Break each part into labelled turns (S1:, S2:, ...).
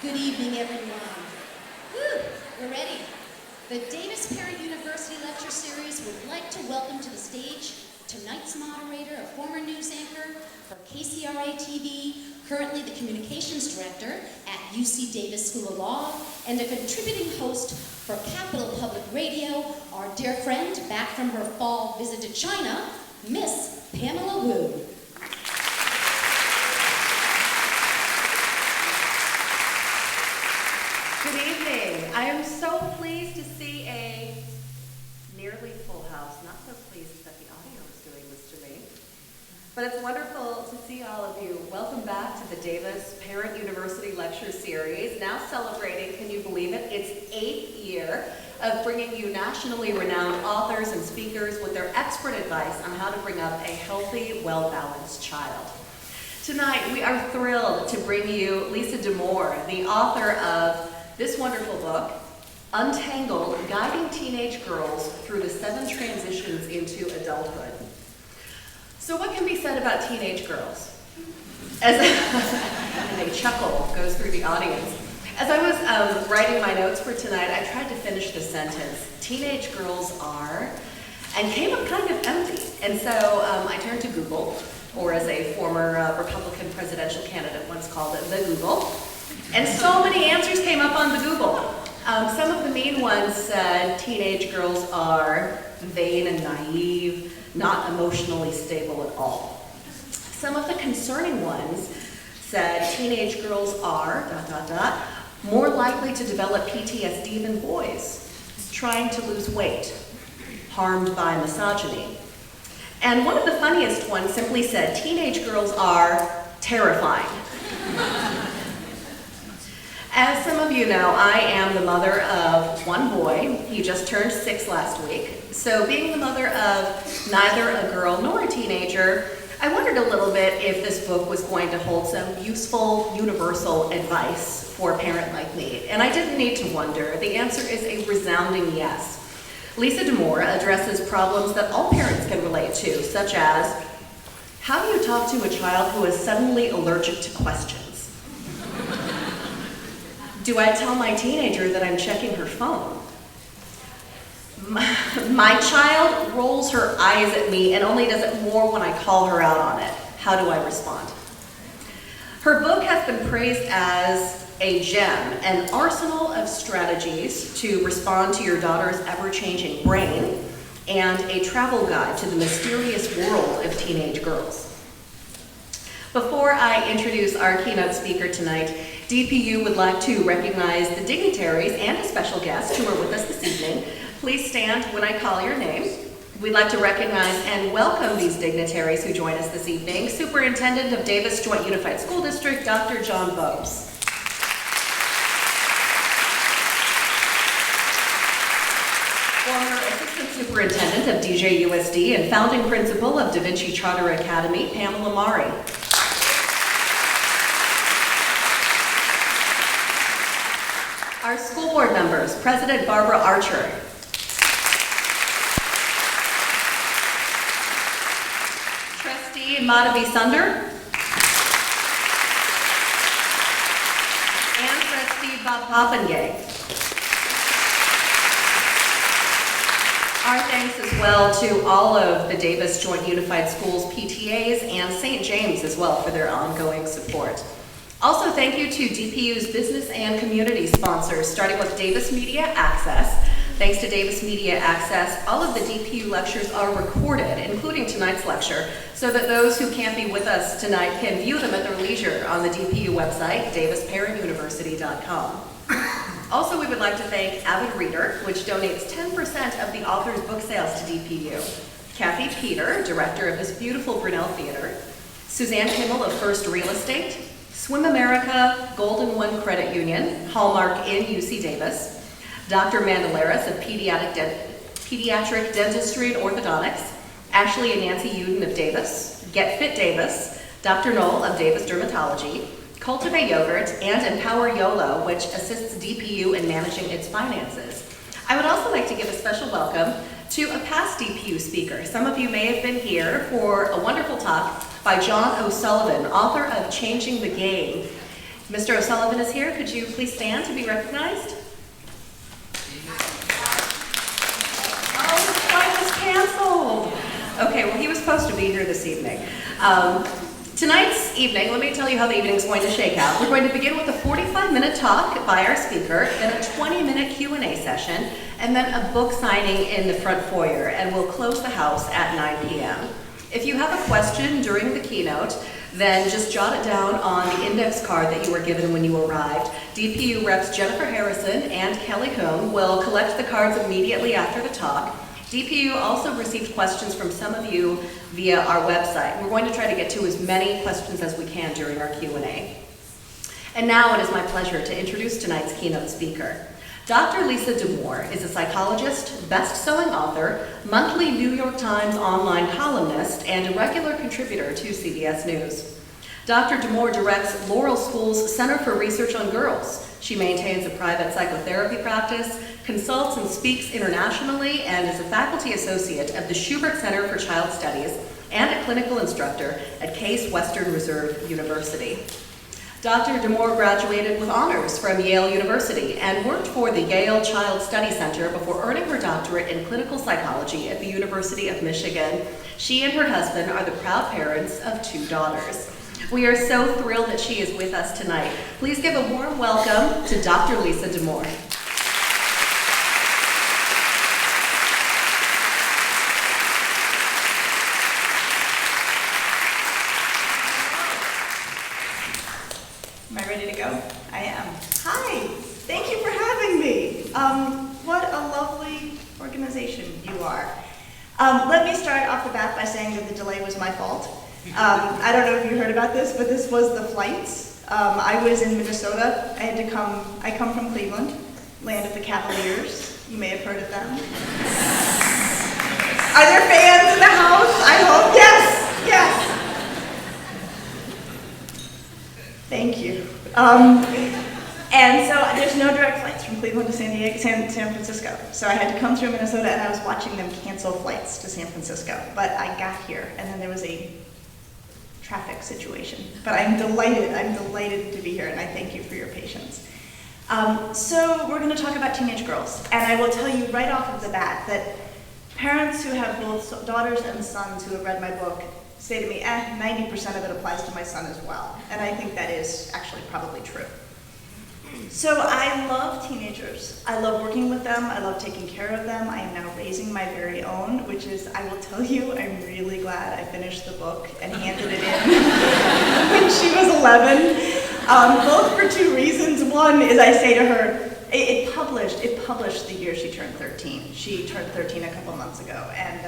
S1: Good evening, everyone. Woo, we're ready. The Davis Parent University Lecture Series would like to welcome to the stage tonight's moderator, a former news anchor for KCRA TV, currently the communications director at UC Davis School of Law, and a contributing host for Capital Public Radio, our dear friend back from her fall visit to China, Miss Pamela Wu.
S2: Good evening. I am so pleased to see a nearly full house. Not so pleased that the audio is doing this to me. But it's wonderful to see all of you. Welcome back to the Davis Parent University Lecture Series, now celebrating, can you believe it, its 8th year of bringing you nationally renowned authors and speakers with their expert advice on how to bring up a healthy, well-balanced child. Tonight, we are thrilled to bring you Lisa Damour, the author of this wonderful book, Untangled, Guiding Teenage Girls Through the 7 Transitions into Adulthood. So what can be said about teenage girls? And a chuckle goes through the audience. As I was writing my notes for tonight, I tried to finish the sentence, teenage girls are, and came up kind of empty. And so I turned to Google, or as a former Republican presidential candidate once called it, the Google. And so many answers came up on the Google. Some of the mean ones said teenage girls are vain and naive, not emotionally stable at all. Some of the concerning ones said teenage girls are, ... more likely to develop PTSD than boys, trying to lose weight, harmed by misogyny. And one of the funniest ones simply said teenage girls are terrifying. As some of you know, I am the mother of one boy. He just turned 6 last week. So being the mother of neither a girl nor a teenager, I wondered a little bit if this book was going to hold some useful, universal advice for a parent like me. And I didn't need to wonder. The answer is a resounding yes. Lisa Damour addresses problems that all parents can relate to, such as, how do you talk to a child who is suddenly allergic to questions? Do I tell my teenager that I'm checking her phone? My child rolls her eyes at me and only does it more when I call her out on it. How do I respond? Her book has been praised as a gem, an arsenal of strategies to respond to your daughter's ever-changing brain, and a travel guide to the mysterious world of teenage girls. Before I introduce our keynote speaker tonight, DPU would like to recognize the dignitaries and a special guest who are with us this evening. Please stand when I call your name. We'd like to recognize and welcome these dignitaries who join us this evening. Superintendent of Davis Joint Unified School District, Dr. John Bowes. Former Assistant Superintendent of DJUSD and founding principal of Da Vinci Charter Academy, Pamela Wu. Our school board members, President Barbara Archer. Trustee Madhavi Sunder. And Trustee Bob Poppengay. Our thanks as well to all of the Davis Joint Unified Schools PTAs and St. James as well for their ongoing support. Also, thank you to DPU's business and community sponsors, starting with Davis Media Access. Thanks to Davis Media Access, all of the DPU lectures are recorded, including tonight's lecture, so that those who can't be with us tonight can view them at their leisure on the DPU website, davisparentuniversity.com. Also, we would like to thank Avid Reader, which donates 10% of the author's book sales to DPU. Kathy Peter, director of this beautiful Brunelle Theater. Suzanne Kimmel of First Real Estate. Swim America, Golden One Credit Union, Hallmark in UC Davis, Dr. Mandelaris of Pediatric Dentistry and Orthodontics, Ashley and Nancy Yudin of Davis, Get Fit Davis, Dr. Knoll of Davis Dermatology, Cultivé Yogurt, and Empower YOLO, which assists DPU in managing its finances. I would also like to give a special welcome to a past DPU speaker. Some of you may have been here for a wonderful talk by John O'Sullivan, author of Changing the Game. Mr. O'Sullivan is here. Could you please stand to be recognized? Oh, the flight was canceled. Okay, well, he was supposed to be here this evening. Tonight's evening, let me tell you how the evening is going to shake out. We're going to begin with a 45-minute talk by our speaker, then a 20-minute Q&A session, and then a book signing in the front foyer, and we'll close the house at 9 p.m. If you have a question during the keynote, then just jot it down on the index card that you were given when you arrived. DPU reps Jennifer Harrison and Kelly Cohn will collect the cards immediately after the talk. DPU also received questions from some of you via our website. We're going to try to get to as many questions as we can during our Q&A. And now it is my pleasure to introduce tonight's keynote speaker. Dr. Lisa Damour is a psychologist, best-selling author, monthly New York Times online columnist, and a regular contributor to CBS News. Dr. Damour directs Laurel School's Center for Research on Girls. She maintains a private psychotherapy practice, consults and speaks internationally, and is a faculty associate of the Schubert Center for Child Studies and a clinical instructor at Case Western Reserve University. Dr. Damour graduated with honors from Yale University and worked for the Yale Child Study Center before earning her doctorate in clinical psychology at the University of Michigan. She and her husband are the proud parents of 2 daughters. We are so thrilled that she is with us tonight. Please give a warm welcome to Dr. Lisa Damour.
S3: Am I ready to go? I am. Hi, thank you for having me. What a lovely organization you are. Let me start off the bat by saying that the delay was my fault. I don't know if you heard about this, but this was the flights. I was in Minnesota. I come from Cleveland, land of the Cavaliers. You may have heard of them. Are there fans in the house? I hope. Yes, yes. Thank you. And so there's no direct flights from Cleveland to San Francisco. So I had to come through Minnesota, and I was watching them cancel flights to San Francisco. But I got here, and then there was a traffic situation. But I'm delighted to be here, and I thank you for your patience. So we're going to talk about teenage girls. And I will tell you right off of the bat that parents who have both daughters and sons who have read my book say to me, 90% of it applies to my son as well. And I think that is actually probably true. So I love teenagers. I love working with them. I love taking care of them. I am now raising my very own, which is, I will tell you, I'm really glad I finished the book and handed it in when she was 11. Both for 2 reasons. One is I say to her, it published the year she turned 13. She turned 13 a couple months ago, and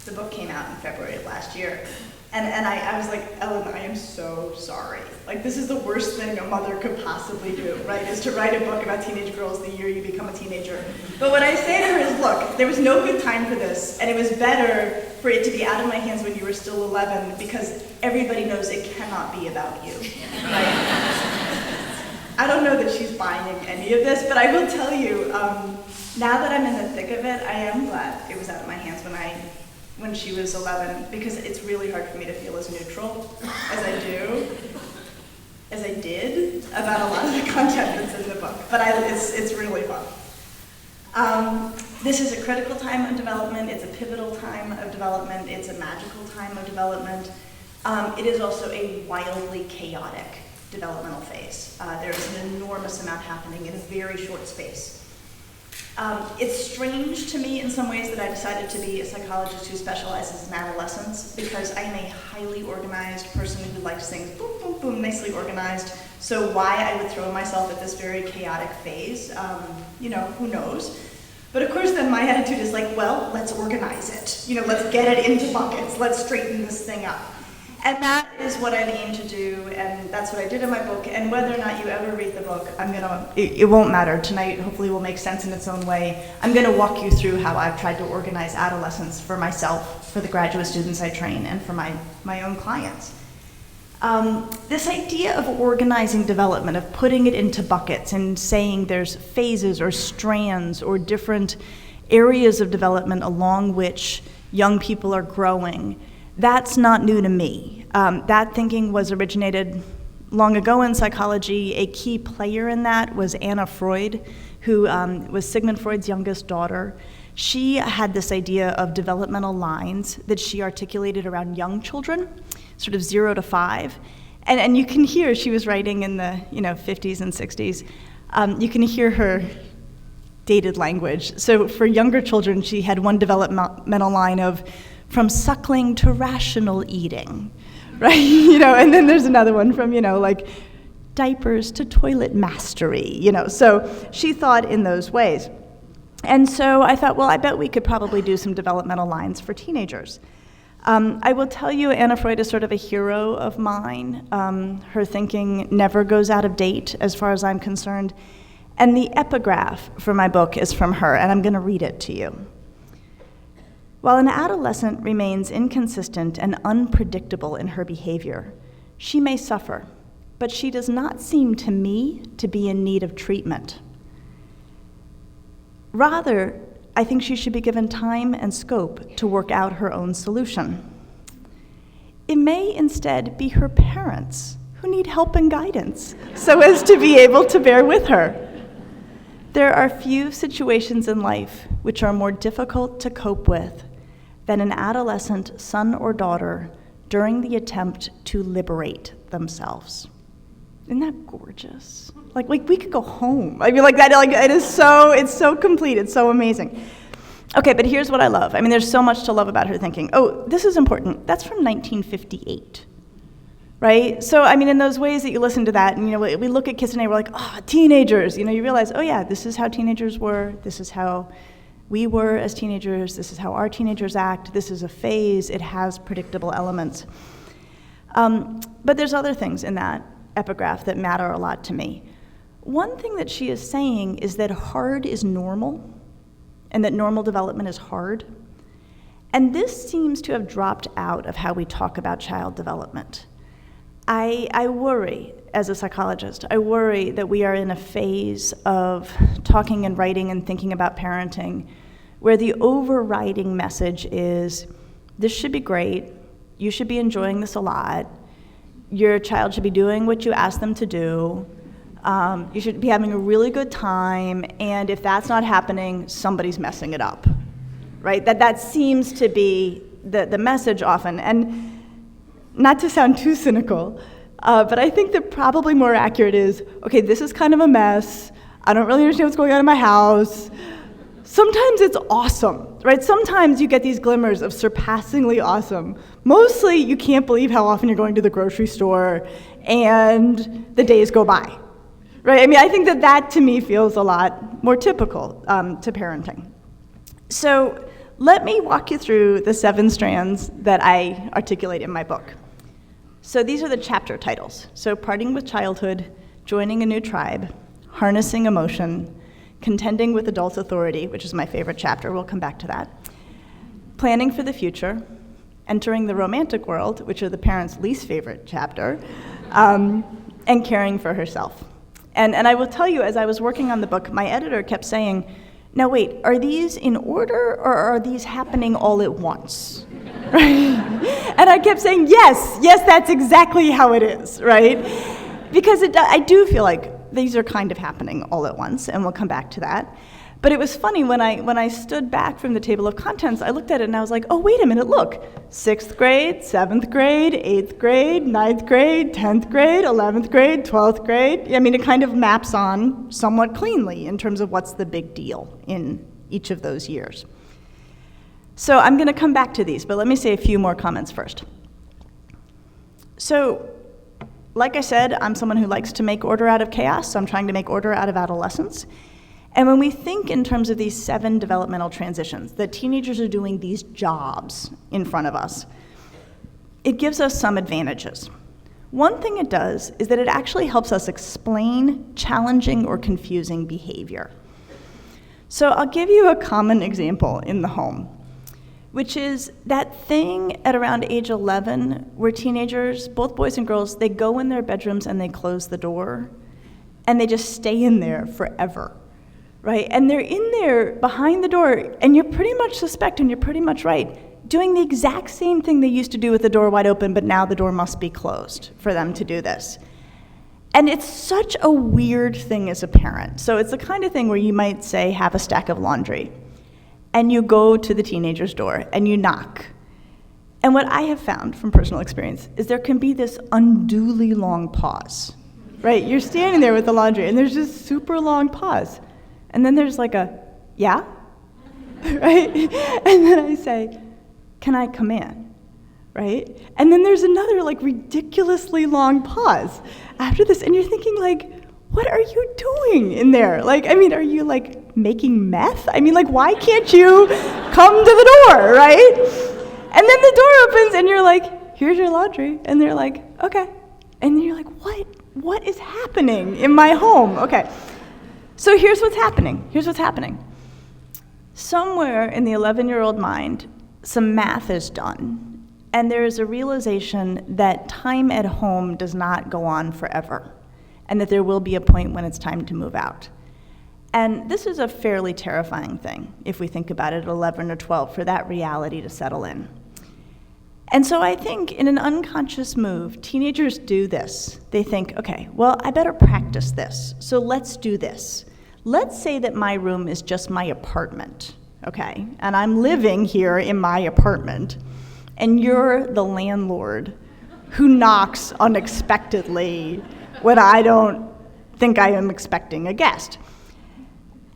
S3: the book came out in February of last year. And I was like, Ellen, I am so sorry. Like, this is the worst thing a mother could possibly do, right? Is to write a book about teenage girls the year you become a teenager. But what I say to her is, look, there was no good time for this, and it was better for it to be out of my hands when you were still 11, because everybody knows it cannot be about you, right? I don't know that she's buying any of this, but I will tell you, now that I'm in the thick of it, I am glad it was out of my hands when she was 11, because it's really hard for me to feel as neutral as I did about a lot of the content that's in the book. But it's really fun. This is a critical time of development. It's a pivotal time of development. It's a magical time of development. It is also a wildly chaotic developmental phase. There is an enormous amount happening in a very short space. It's strange to me in some ways that I decided to be a psychologist who specializes in adolescence, because I am a highly organized person who likes things boom, boom, boom, nicely organized. So why I would throw myself at this very chaotic phase, who knows? But of course then my attitude is like, well, let's organize it. Let's get it into buckets. Let's straighten this thing up. And that is what I aim to do, and that's what I did in my book. And whether or not you ever read the book, it won't matter. Tonight hopefully will make sense in its own way. I'm gonna walk you through how I've tried to organize adolescence for myself, for the graduate students I train, and for my own clients. This idea of organizing development, of putting it into buckets and saying there's phases or strands or different areas of development along which young people are growing, that's not new to me. That thinking was originated long ago in psychology, a key player in that was Anna Freud, who was Sigmund Freud's youngest daughter. She had this idea of developmental lines that she articulated around young children, sort of 0 to 5. And you can hear, she was writing in the 50s and 60s, you can hear her dated language. So for younger children, she had one developmental line of, from suckling to rational eating, right? And then there's another one from, like diapers to toilet mastery, So she thought in those ways. And so I thought, well, I bet we could probably do some developmental lines for teenagers. I will tell you, Anna Freud is sort of a hero of mine. Her thinking never goes out of date, as far as I'm concerned. And the epigraph for my book is from her, and I'm going to read it to you. While an adolescent remains inconsistent and unpredictable in her behavior, she may suffer, but she does not seem to me to be in need of treatment. Rather, I think she should be given time and scope to work out her own solution. It may instead be her parents who need help and guidance so as to be able to bear with her. There are few situations in life which are more difficult to cope with than an adolescent son or daughter during the attempt to liberate themselves. Isn't that gorgeous? Like we could go home. I mean, it's so complete, it's so amazing. Okay, but here's what I love. I mean, there's so much to love about her thinking. Oh, this is important. That's from 1958, right? So, I mean, in those ways that you listen to that, and, we look at Kiss and A, we're like, oh, teenagers. You realize, oh, yeah, this is how teenagers were. This is how we were as teenagers. This is how our teenagers act. This is a phase. It has predictable elements. But there's other things in that epigraph that matter a lot to me. One thing that she is saying is that hard is normal, and that normal development is hard. And this seems to have dropped out of how we talk about child development. I worry, as a psychologist, I worry that we are in a phase of talking and writing and thinking about parenting where the overriding message is, this should be great, you should be enjoying this a lot, your child should be doing what you ask them to do, you should be having a really good time, and if that's not happening, somebody's messing it up, right? That seems to be the message often. And not to sound too cynical, but I think that probably more accurate is, okay, this is kind of a mess, I don't really understand what's going on in my house. Sometimes it's awesome, right? Sometimes you get these glimmers of surpassingly awesome. Mostly you can't believe how often you're going to the grocery store and the days go by. Right, I mean, I think that to me feels a lot more typical to parenting. So let me walk you through the 7 strands that I articulate in my book. So these are the chapter titles. So Parting with Childhood, Joining a New Tribe, Harnessing Emotion, Contending with Adult Authority, which is my favorite chapter, we'll come back to that, Planning for the Future, Entering the Romantic World, which are the parents' least favorite chapter, and Caring for Herself. And I will tell you, as I was working on the book, my editor kept saying, now wait, are these in order or are these happening all at once? Right? And I kept saying, yes, that's exactly how it is, right? Because I do feel like these are kind of happening all at once, and we'll come back to that. But it was funny, when I stood back from the table of contents, I looked at it and I was like, oh, wait a minute, look. 6th grade, 7th grade, 8th grade, 9th grade, 10th grade, 11th grade, 12th grade. I mean, it kind of maps on somewhat cleanly in terms of what's the big deal in each of those years. So I'm going to come back to these, but let me say a few more comments first. So, like I said, I'm someone who likes to make order out of chaos, so I'm trying to make order out of adolescence. And when we think in terms of these 7 developmental transitions, that teenagers are doing these jobs in front of us, it gives us some advantages. One thing it does is that it actually helps us explain challenging or confusing behavior. So I'll give you a common example in the home, which is that thing at around age 11 where teenagers, both boys and girls, they go in their bedrooms and they close the door, and they just stay in there forever. Right, and they're in there behind the door, and you pretty much suspect, and you're pretty much right, doing the exact same thing they used to do with the door wide open, but now the door must be closed for them to do this. And it's such a weird thing as a parent. So it's the kind of thing where you might say, have a stack of laundry, and you go to the teenager's door and you knock. And what I have found from personal experience is there can be this unduly long pause, right? You're standing there with the laundry and there's this super long pause. And then there's like a, yeah? Right? And then I say, can I come in? Right? And then there's another like ridiculously long pause after this, and you're thinking like, what are you doing in there? Like, I mean, are you like making meth? I mean, like, why can't you come to the door, right? And then the door opens and you're like, here's your laundry. And they're like, okay. And then you're like, what is happening in my home? Okay. So here's what's happening. Somewhere in the 11-year-old mind, some math is done. And there is a realization that time at home does not go on forever, and that there will be a point when it's time to move out. And this is a fairly terrifying thing, if we think about it at 11 or 12, for that reality to settle in. And so I think in an unconscious move, teenagers do this. They think, okay, well, I better practice this, so let's do this. Let's say that my room is just my apartment, okay? And I'm living here in my apartment, and you're the landlord who knocks unexpectedly when I don't think I am expecting a guest.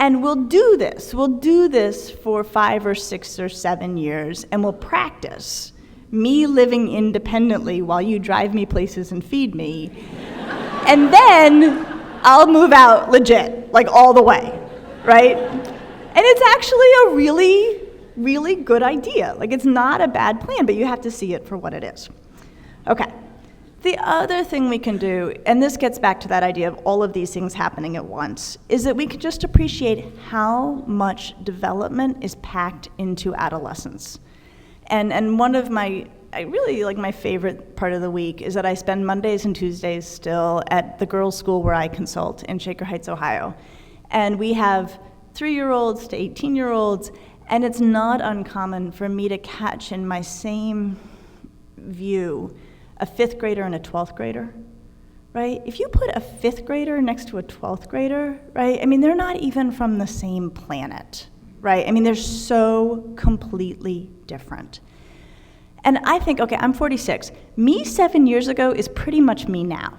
S3: And we'll do this for 5 or 6 or 7 years, and we'll practice me living independently while you drive me places and feed me. And then I'll move out legit, like all the way, right? And it's actually a really, really good idea. Like, it's not a bad plan, but you have to see it for what it is. Okay. The other thing we can do, and this gets back to that idea of all of these things happening at once, is that we can just appreciate how much development is packed into adolescence. And one of my favorite part of the week is that I spend Mondays and Tuesdays still at the girls' school where I consult in Shaker Heights, Ohio. And we have 3-year-olds to 18-year-olds, and it's not uncommon for me to catch in my same view a 5th grader and a 12th grader, right? If you put a 5th grader next to a 12th grader, right? I mean, they're not even from the same planet, right? I mean, they're so completely different. And I think, okay, I'm 46. Me 7 years ago is pretty much me now,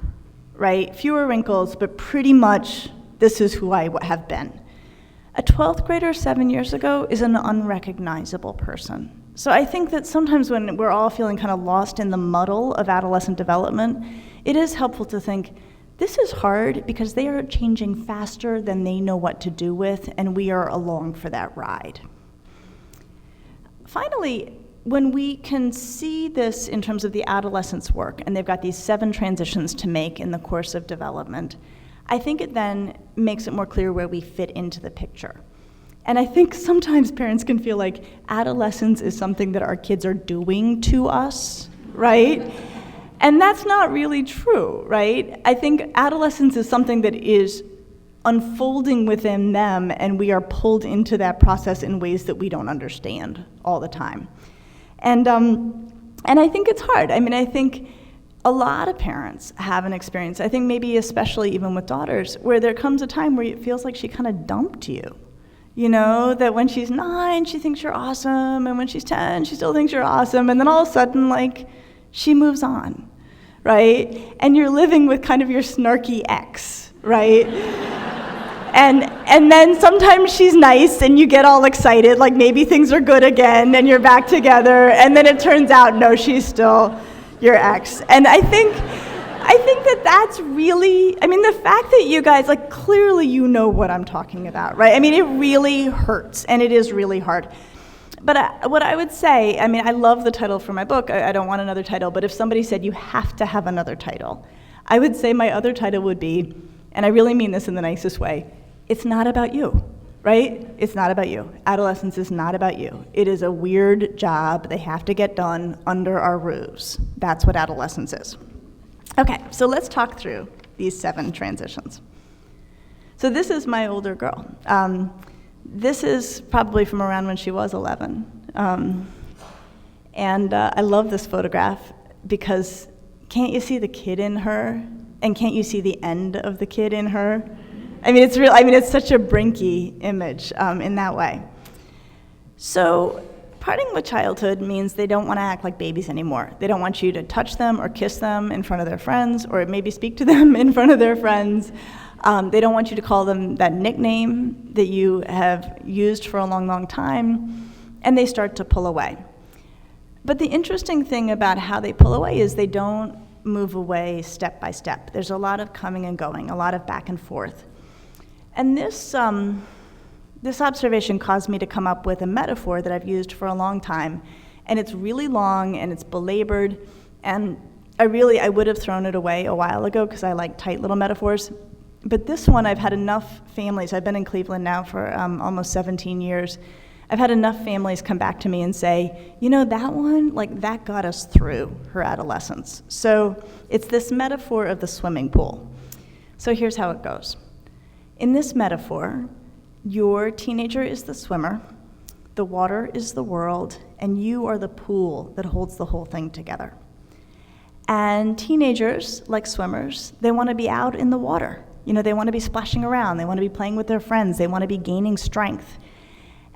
S3: right? Fewer wrinkles, but pretty much this is who I have been. A 12th grader 7 years ago is an unrecognizable person. So I think that sometimes when we're all feeling kind of lost in the muddle of adolescent development, it is helpful to think, this is hard because they are changing faster than they know what to do with, and we are along for that ride. Finally, when we can see this in terms of the adolescent's work, and they've got these 7 transitions to make in the course of development, I think it then makes it more clear where we fit into the picture. And I think sometimes parents can feel like adolescence is something that our kids are doing to us, right? And that's not really true, right? I think adolescence is something that is unfolding within them, and we are pulled into that process in ways that we don't understand all the time. And I think it's hard. I mean, I think a lot of parents have an experience, I think maybe especially even with daughters, where there comes a time where it feels like she kind of dumped you. You know, that when she's 9, she thinks you're awesome, and when she's 10, she still thinks you're awesome, and then all of a sudden, like, she moves on, right? And you're living with kind of your snarky ex, right? And then sometimes she's nice, and you get all excited, like maybe things are good again, and you're back together, and then it turns out, no, she's still your ex. And I think that that's really, I mean, the fact that you guys, like, clearly you know what I'm talking about, right? I mean, it really hurts, and it is really hard. But what I would say, I mean, I love the title for my book. I don't want another title, but if somebody said you have to have another title, I would say my other title would be, and I really mean this in the nicest way, it's not about you, right? It's not about you. Adolescence is not about you. It is a weird job they have to get done under our roofs. That's what adolescence is. Okay, so let's talk through these 7 transitions. So this is my older girl. This is probably from around when she was 11. And I love this photograph because can't you see the kid in her? And can't you see the end of the kid in her? I mean, it's such a Brinky image in that way. So parting with childhood means they don't want to act like babies anymore. They don't want you to touch them or kiss them in front of their friends, or maybe speak to them in front of their friends. They don't want you to call them that nickname that you have used for a long, long time, and they start to pull away. But the interesting thing about how they pull away is they don't move away step by step. There's a lot of coming and going, a lot of back and forth. And this observation caused me to come up with a metaphor that I've used for a long time, and it's really long and it's belabored, and I would have thrown it away a while ago because I like tight little metaphors. But this one, I've had enough families. I've been in Cleveland now for almost 17 years. I've had enough families come back to me and say, you know, that one, like, that got us through her adolescence. So it's this metaphor of the swimming pool. So here's how it goes. In this metaphor, your teenager is the swimmer, the water is the world, and you are the pool that holds the whole thing together. And teenagers, like swimmers, they want to be out in the water. You know, they want to be splashing around, they want to be playing with their friends, they want to be gaining strength.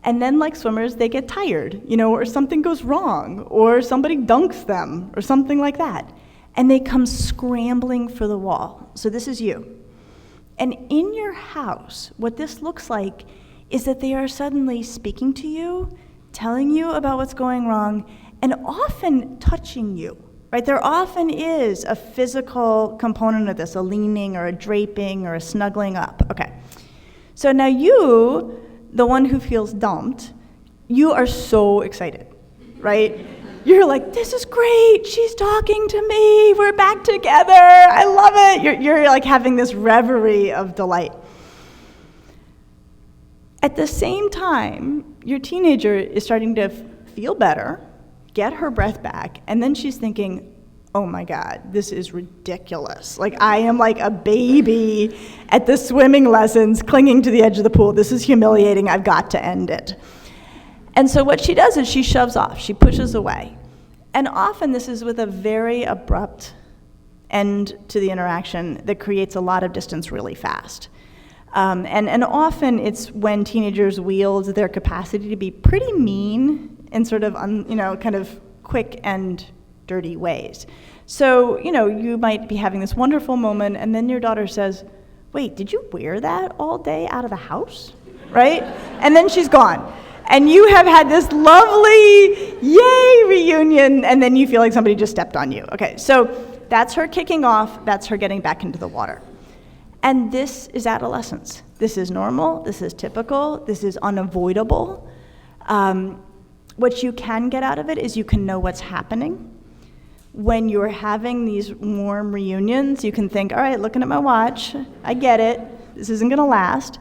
S3: And then, like swimmers, they get tired, you know, or something goes wrong, or somebody dunks them, or something like that. And they come scrambling for the wall. So this is you. And in your house, what this looks like is that they are suddenly speaking to you, telling you about what's going wrong, and often touching you, right? There often is a physical component of this, a leaning or a draping or a snuggling up. Okay. So now you, the one who feels dumped, you are so excited, right? You're like, this is great, she's talking to me, we're back together, I love it. You're like having this reverie of delight. At the same time, your teenager is starting to feel better, get her breath back, and then she's thinking, oh my God, this is ridiculous. Like, I am like a baby at the swimming lessons clinging to the edge of the pool. This is humiliating, I've got to end it. And so what she does is she shoves off, she pushes away. And often this is with a very abrupt end to the interaction that creates a lot of distance really fast. And often it's when teenagers wield their capacity to be pretty mean in sort of, kind of quick and dirty ways. So, you might be having this wonderful moment, and then your daughter says, wait, did you wear that all day out of the house? Right? And then she's gone. And you have had this lovely, yay, reunion, and then you feel like somebody just stepped on you. Okay, so that's her kicking off, that's her getting back into the water. And this is adolescence. This is normal, this is typical, this is unavoidable. What you can get out of it is you can know what's happening. When you're having these warm reunions, you can think, all right, looking at my watch, I get it, this isn't gonna last.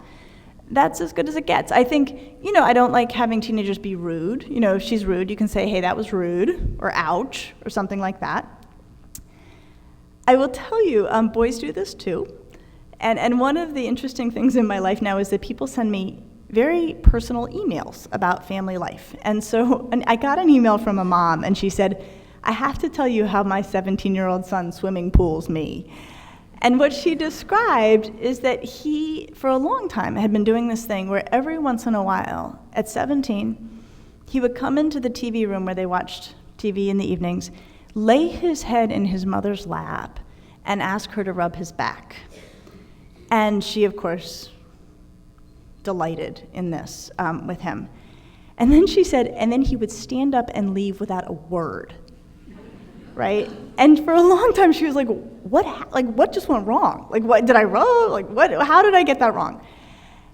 S3: That's as good as it gets. I think, I don't like having teenagers be rude. If she's rude, you can say, hey, that was rude, or ouch, or something like that. I will tell you, boys do this too. And one of the interesting things in my life now is that people send me very personal emails about family life. And I got an email from a mom, and she said, I have to tell you how my 17-year-old son swimming pools me. And what she described is that he, for a long time, had been doing this thing where every once in a while, at 17, he would come into the TV room where they watched TV in the evenings, lay his head in his mother's lap, and ask her to rub his back. And she, of course, delighted in this with him. And then she said, and then he would stand up and leave without a word. Right? And for a long time, she was like, what just went wrong? Like, what did I rub? Like, how did I get that wrong?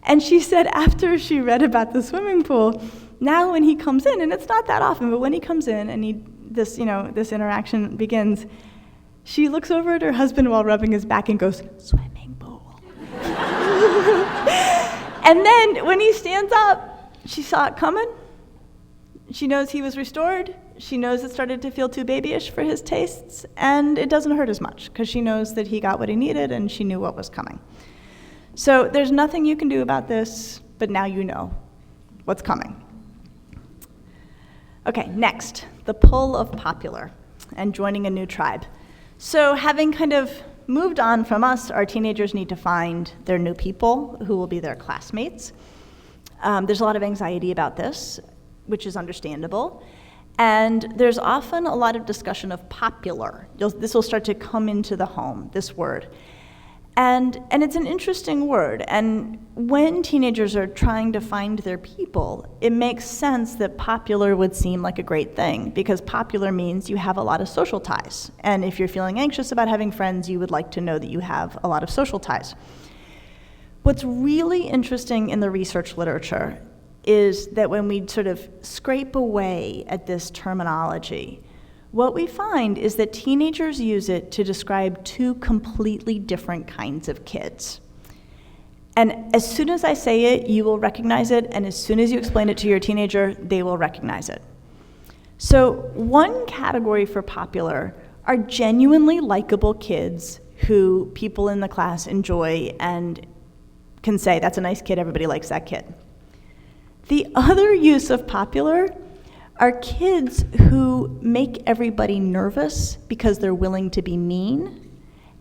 S3: And she said after she read about the swimming pool, now when he comes in, and it's not that often, but when he comes in and this interaction begins, she looks over at her husband while rubbing his back and goes, swimming pool. And then when he stands up, she saw it coming. She knows he was restored. She knows it started to feel too babyish for his tastes, and it doesn't hurt as much because she knows that he got what he needed and she knew what was coming. So there's nothing you can do about this, but now you know what's coming. Okay, next, the pull of popular and joining a new tribe. So having kind of moved on from us, our teenagers need to find their new people who will be their classmates. There's a lot of anxiety about this, which is understandable. And there's often a lot of discussion of popular. This will start to come into the home, this word. And it's an interesting word. And when teenagers are trying to find their people, it makes sense that popular would seem like a great thing, because popular means you have a lot of social ties. And if you're feeling anxious about having friends, you would like to know that you have a lot of social ties. What's really interesting in the research literature is that when we sort of scrape away at this terminology, what we find is that teenagers use it to describe two completely different kinds of kids. And as soon as I say it, you will recognize it, and as soon as you explain it to your teenager, they will recognize it. So one category for popular are genuinely likable kids who people in the class enjoy and can say, that's a nice kid, everybody likes that kid. The other use of popular are kids who make everybody nervous because they're willing to be mean.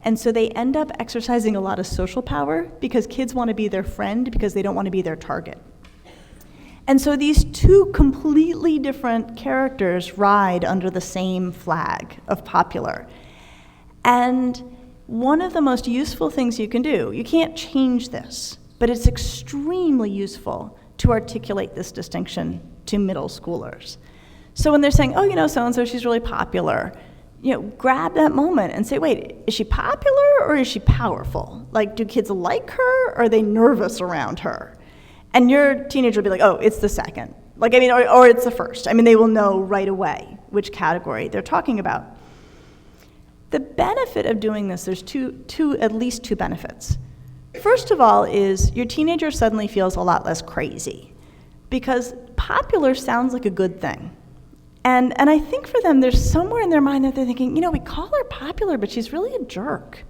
S3: And so they end up exercising a lot of social power because kids want to be their friend because they don't want to be their target. And so these two completely different characters ride under the same flag of popular. And one of the most useful things you can do, you can't change this, but it's extremely useful to articulate this distinction to middle schoolers. So when they're saying, oh, so-and-so, she's really popular, grab that moment and say, wait, is she popular or is she powerful? Like, do kids like her or are they nervous around her? And your teenager will be like, oh, it's the second. Or it's the first. They will know right away which category they're talking about. The benefit of doing this, there's at least two benefits. First of all is your teenager suddenly feels a lot less crazy because popular sounds like a good thing. And I think for them, there's somewhere in their mind that they're thinking, we call her popular, but she's really a jerk.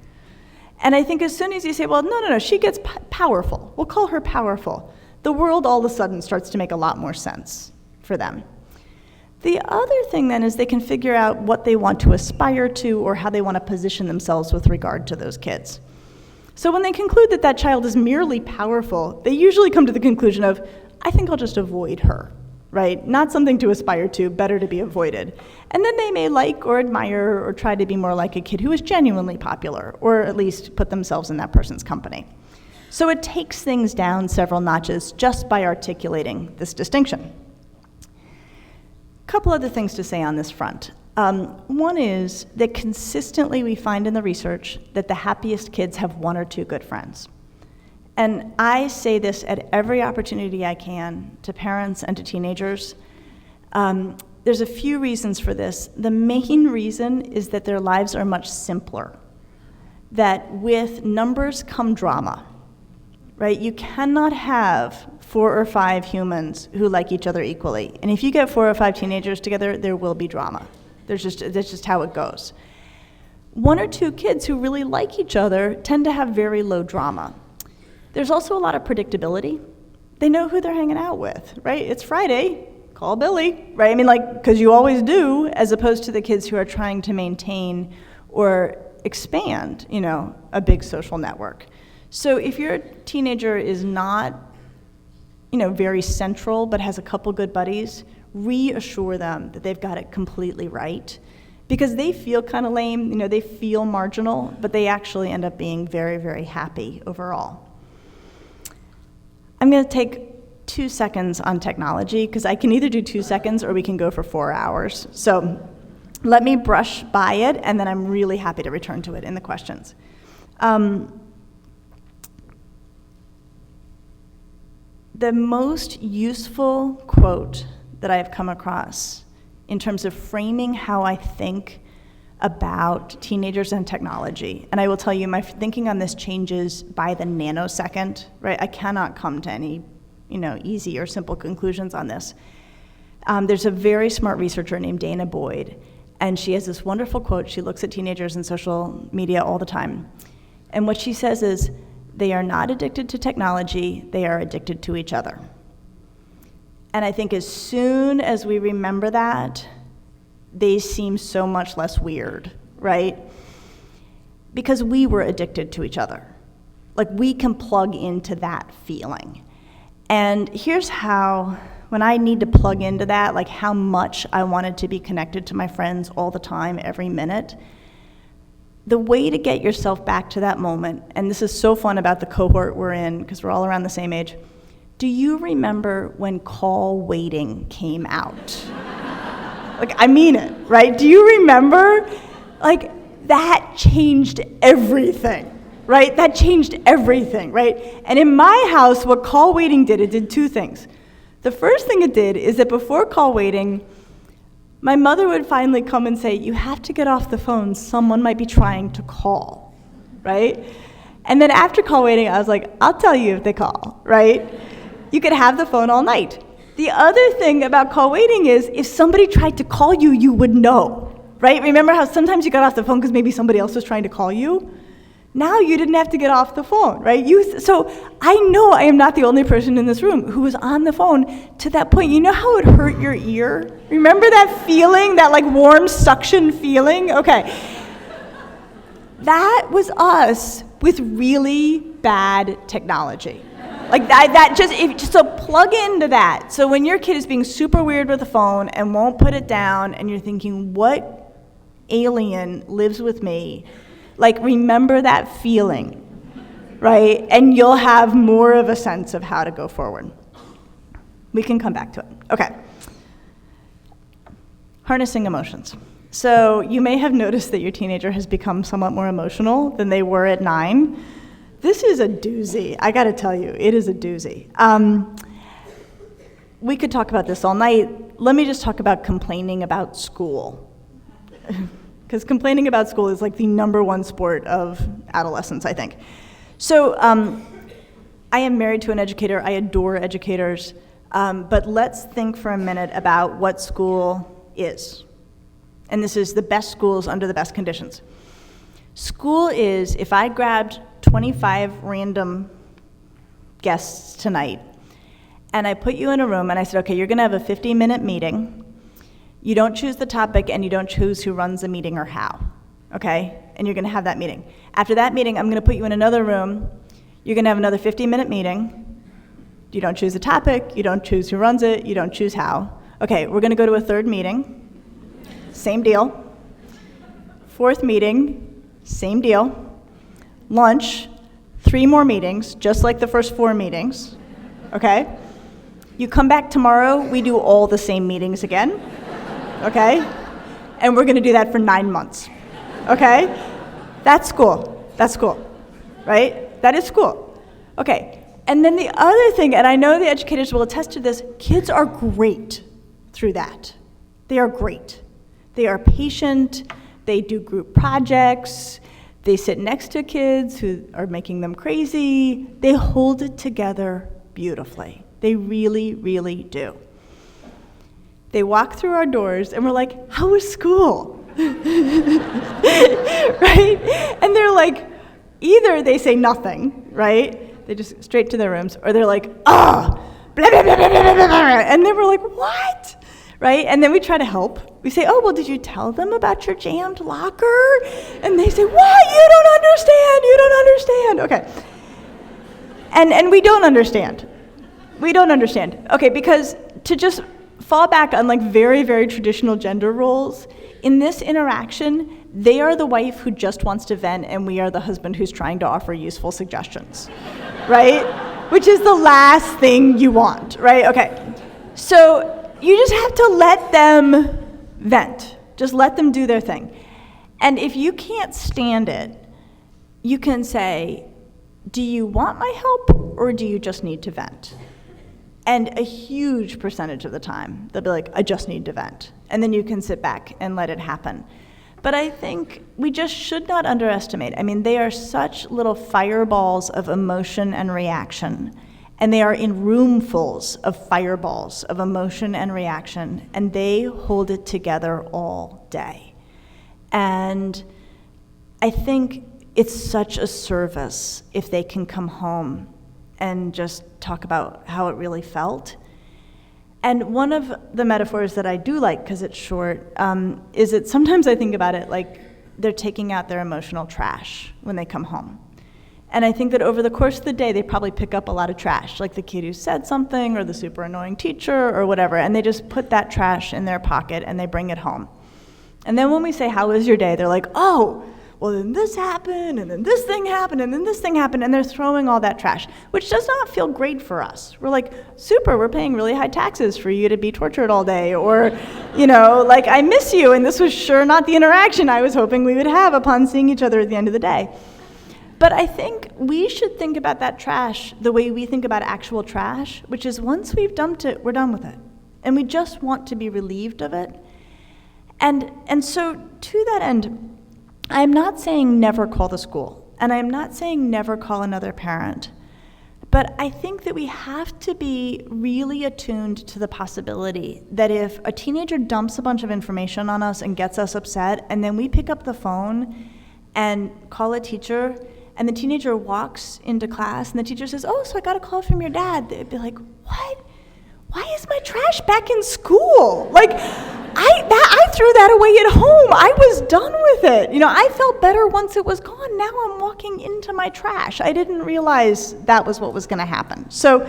S3: And I think as soon as you say, well, no, she gets powerful. We'll call her powerful. The world all of a sudden starts to make a lot more sense for them. The other thing then is they can figure out what they want to aspire to or how they want to position themselves with regard to those kids. So when they conclude that that child is merely powerful, they usually come to the conclusion of, I think I'll just avoid her, right? Not something to aspire to, better to be avoided. And then they may like or admire or try to be more like a kid who is genuinely popular, or at least put themselves in that person's company. So it takes things down several notches just by articulating this distinction. A couple other things to say on this front. One is that consistently we find in the research that the happiest kids have one or two good friends. And I say this at every opportunity I can to parents and to teenagers. There's a few reasons for this. The main reason is that their lives are much simpler, that with numbers come drama, right? You cannot have 4 or 5 humans who like each other equally. And if you get 4 or 5 teenagers together, there will be drama. That's just how it goes. 1 or 2 kids who really like each other tend to have very low drama. There's also a lot of predictability. They know who they're hanging out with, right? It's Friday, call Billy, right? Because you always do, as opposed to the kids who are trying to maintain or expand, a big social network. So if your teenager is not, very central but has a couple good buddies, reassure them that they've got it completely right, because they feel kind of lame, they feel marginal, but they actually end up being very, very happy overall. I'm going to take 2 seconds on technology, because I can either do 2 seconds or we can go for 4 hours. So let me brush by it, and then I'm really happy to return to it in the questions. The most useful quote that I have come across in terms of framing how I think about teenagers and technology, and I will tell you my thinking on this changes by the nanosecond, right? I cannot come to any, easy or simple conclusions on this. There's a very smart researcher named Dana Boyd, and she has this wonderful quote. She looks at teenagers in social media all the time, and what she says is, they are not addicted to technology, they are addicted to each other. And I think as soon as we remember that, they seem so much less weird, right? because we were addicted to each other. Like, we can plug into that feeling. And here's how, when I need to plug into that, like how much I wanted to be connected to my friends all the time, every minute, the way to get yourself back to that moment, and this is so fun about the cohort we're in, because we're all around the same age, do you remember when call waiting came out? Like, I mean it, right? Do you remember? Like, that changed everything, right? That changed everything, right? And in my house, what call waiting did, it did two things. The first thing it did is that before call waiting, my mother would finally come and say, you have to get off the phone, someone might be trying to call, right? And then after call waiting, I was like, I'll tell you if they call, right? You could have the phone all night. The other thing about call waiting is if somebody tried to call you, you would know, right? Remember how sometimes you got off the phone because maybe somebody else was trying to call you? Now you didn't have to get off the phone, right? So I know I am not the only person in this room who was on the phone to that point. You know how it hurt your ear? Remember that feeling, that like warm suction feeling? Okay. That was us with really bad technology. Like so plug into that. So when your kid is being super weird with the phone and won't put it down and you're thinking, what alien lives with me? Like, remember that feeling, right? And you'll have more of a sense of how to go forward. We can come back to it. Okay. Harnessing emotions. So you may have noticed that your teenager has become somewhat more emotional than they were at 9. This is a doozy. I gotta tell you, it is a doozy. We could talk about this all night. Let me just talk about complaining about school. Because complaining about school is like the #1 sport of adolescence, I think. So I am married to an educator. I adore educators. But let's think for a minute about what school is. And this is the best schools under the best conditions. School is, if I grabbed 25 random guests tonight, and I put you in a room and I said, okay, you're gonna have a 50-minute meeting. You don't choose the topic and you don't choose who runs the meeting or how, okay? And you're gonna have that meeting. After that meeting, I'm gonna put you in another room. You're gonna have another 50-minute meeting. You don't choose the topic, you don't choose who runs it, you don't choose how. Okay, we're gonna go to a third meeting. Same deal. Fourth meeting, same deal. Lunch, 3 more meetings, just like the first 4 meetings, okay? You come back tomorrow, we do all the same meetings again. Okay? And we're gonna do that for 9 months. Okay? That's school. That's school. Right? That is school. Okay. And then the other thing, and I know the educators will attest to this, kids are great through that. They are great. They are patient, they do group projects, they sit next to kids who are making them crazy. They hold it together beautifully. They really, really do. They walk through our doors and we're like, how was school? Right? And they're like, either they say nothing, right? They just straight to their rooms, or they're like, blah, blah, blah, blah, blah, blah, blah. And then we're like, what? Right? And then we try to help. We say, oh, well, did you tell them about your jammed locker? And they say, what? You don't understand. Okay. And we don't understand. We don't understand. Okay, because to just fall back on like very, very traditional gender roles, in this interaction, they are the wife who just wants to vent and we are the husband who's trying to offer useful suggestions, right? Which is the last thing you want, right? Okay, so you just have to let them vent. Just let them do their thing. And if you can't stand it, you can say, do you want my help or do you just need to vent? And a huge percentage of the time, they'll be like, I just need to vent. And then you can sit back and let it happen. But I think we just should not underestimate. I mean, they are such little fireballs of emotion and reaction. And they are in roomfuls of fireballs of emotion and reaction. And they hold it together all day. And I think it's such a service if they can come home and just talk about how it really felt. And one of the metaphors that I do like, because it's short, is that sometimes I think about it like they're taking out their emotional trash when they come home. And I think that over the course of the day, they probably pick up a lot of trash, like the kid who said something, or the super annoying teacher, or whatever, and they just put that trash in their pocket and they bring it home. And then when we say, how was your day? They're like, oh, well, then this happened, and then this thing happened, and then this thing happened, and they're throwing all that trash, which does not feel great for us. We're like, super, we're paying really high taxes for you to be tortured all day, or, like, I miss you, and this was sure not the interaction I was hoping we would have upon seeing each other at the end of the day. But I think we should think about that trash the way we think about actual trash, which is once we've dumped it, we're done with it. And we just want to be relieved of it. And so to that end, I'm not saying never call the school, and I'm not saying never call another parent, but I think that we have to be really attuned to the possibility that if a teenager dumps a bunch of information on us and gets us upset, and then we pick up the phone and call a teacher, and the teenager walks into class, and the teacher says, oh, so I got a call from your dad, they'd be like, what? Why is my trash back in school? Like, I threw that away at home. I was done with it. I felt better once it was gone. Now I'm walking into my trash. I didn't realize that was what was going to happen. So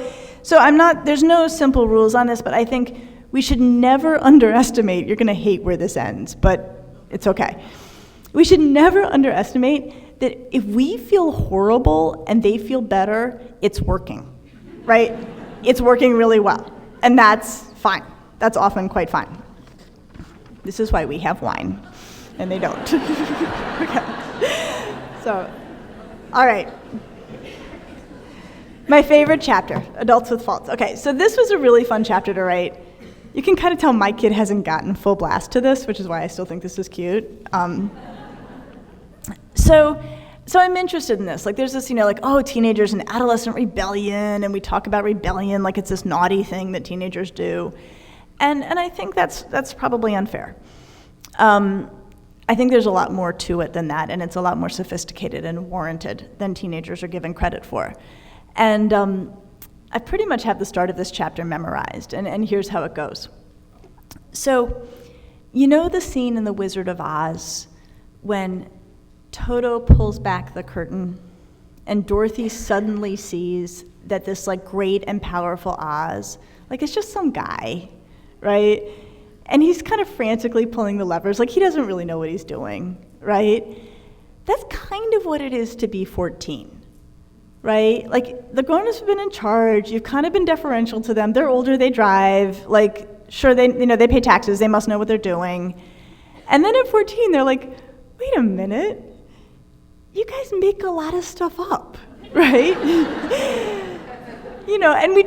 S3: there's no simple rules on this, but I think we should never underestimate, you're going to hate where this ends, but it's okay. We should never underestimate that if we feel horrible and they feel better, it's working, right? It's working really well. And that's fine. That's often quite fine. This is why we have wine, and they don't. Okay. So, all right. My favorite chapter, Adults with Faults. Okay, so this was a really fun chapter to write. You can kind of tell my kid hasn't gotten full blast to this, which is why I still think this is cute. So I'm interested in this. Like, there's this, teenagers and adolescent rebellion, and we talk about rebellion like it's this naughty thing that teenagers do. And I think that's probably unfair. I think there's a lot more to it than that, and it's a lot more sophisticated and warranted than teenagers are given credit for. And I pretty much have the start of this chapter memorized, and here's how it goes. So, the scene in The Wizard of Oz when Toto pulls back the curtain and Dorothy suddenly sees that this great and powerful Oz, it's just some guy, right? And he's kind of frantically pulling the levers, he doesn't really know what he's doing, right? That's kind of what it is to be 14, right? The grown-ups have been in charge, you've kind of been deferential to them, they're older, they drive, sure, they pay taxes, they must know what they're doing. And then at 14, they're like, wait a minute, you guys make a lot of stuff up, right? And we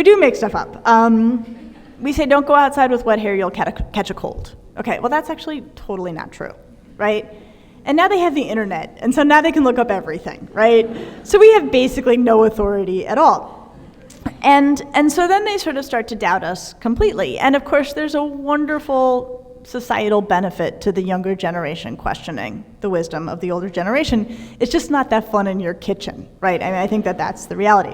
S3: do make stuff up. We say, don't go outside with wet hair, you'll catch a cold. Okay, well, that's actually totally not true, right? And now they have the internet, and so now they can look up everything, right? So we have basically no authority at all. And so then they sort of start to doubt us completely. And of course, there's a wonderful societal benefit to the younger generation questioning the wisdom of the older generation. It's just not that fun in your kitchen, right? I think that's the reality.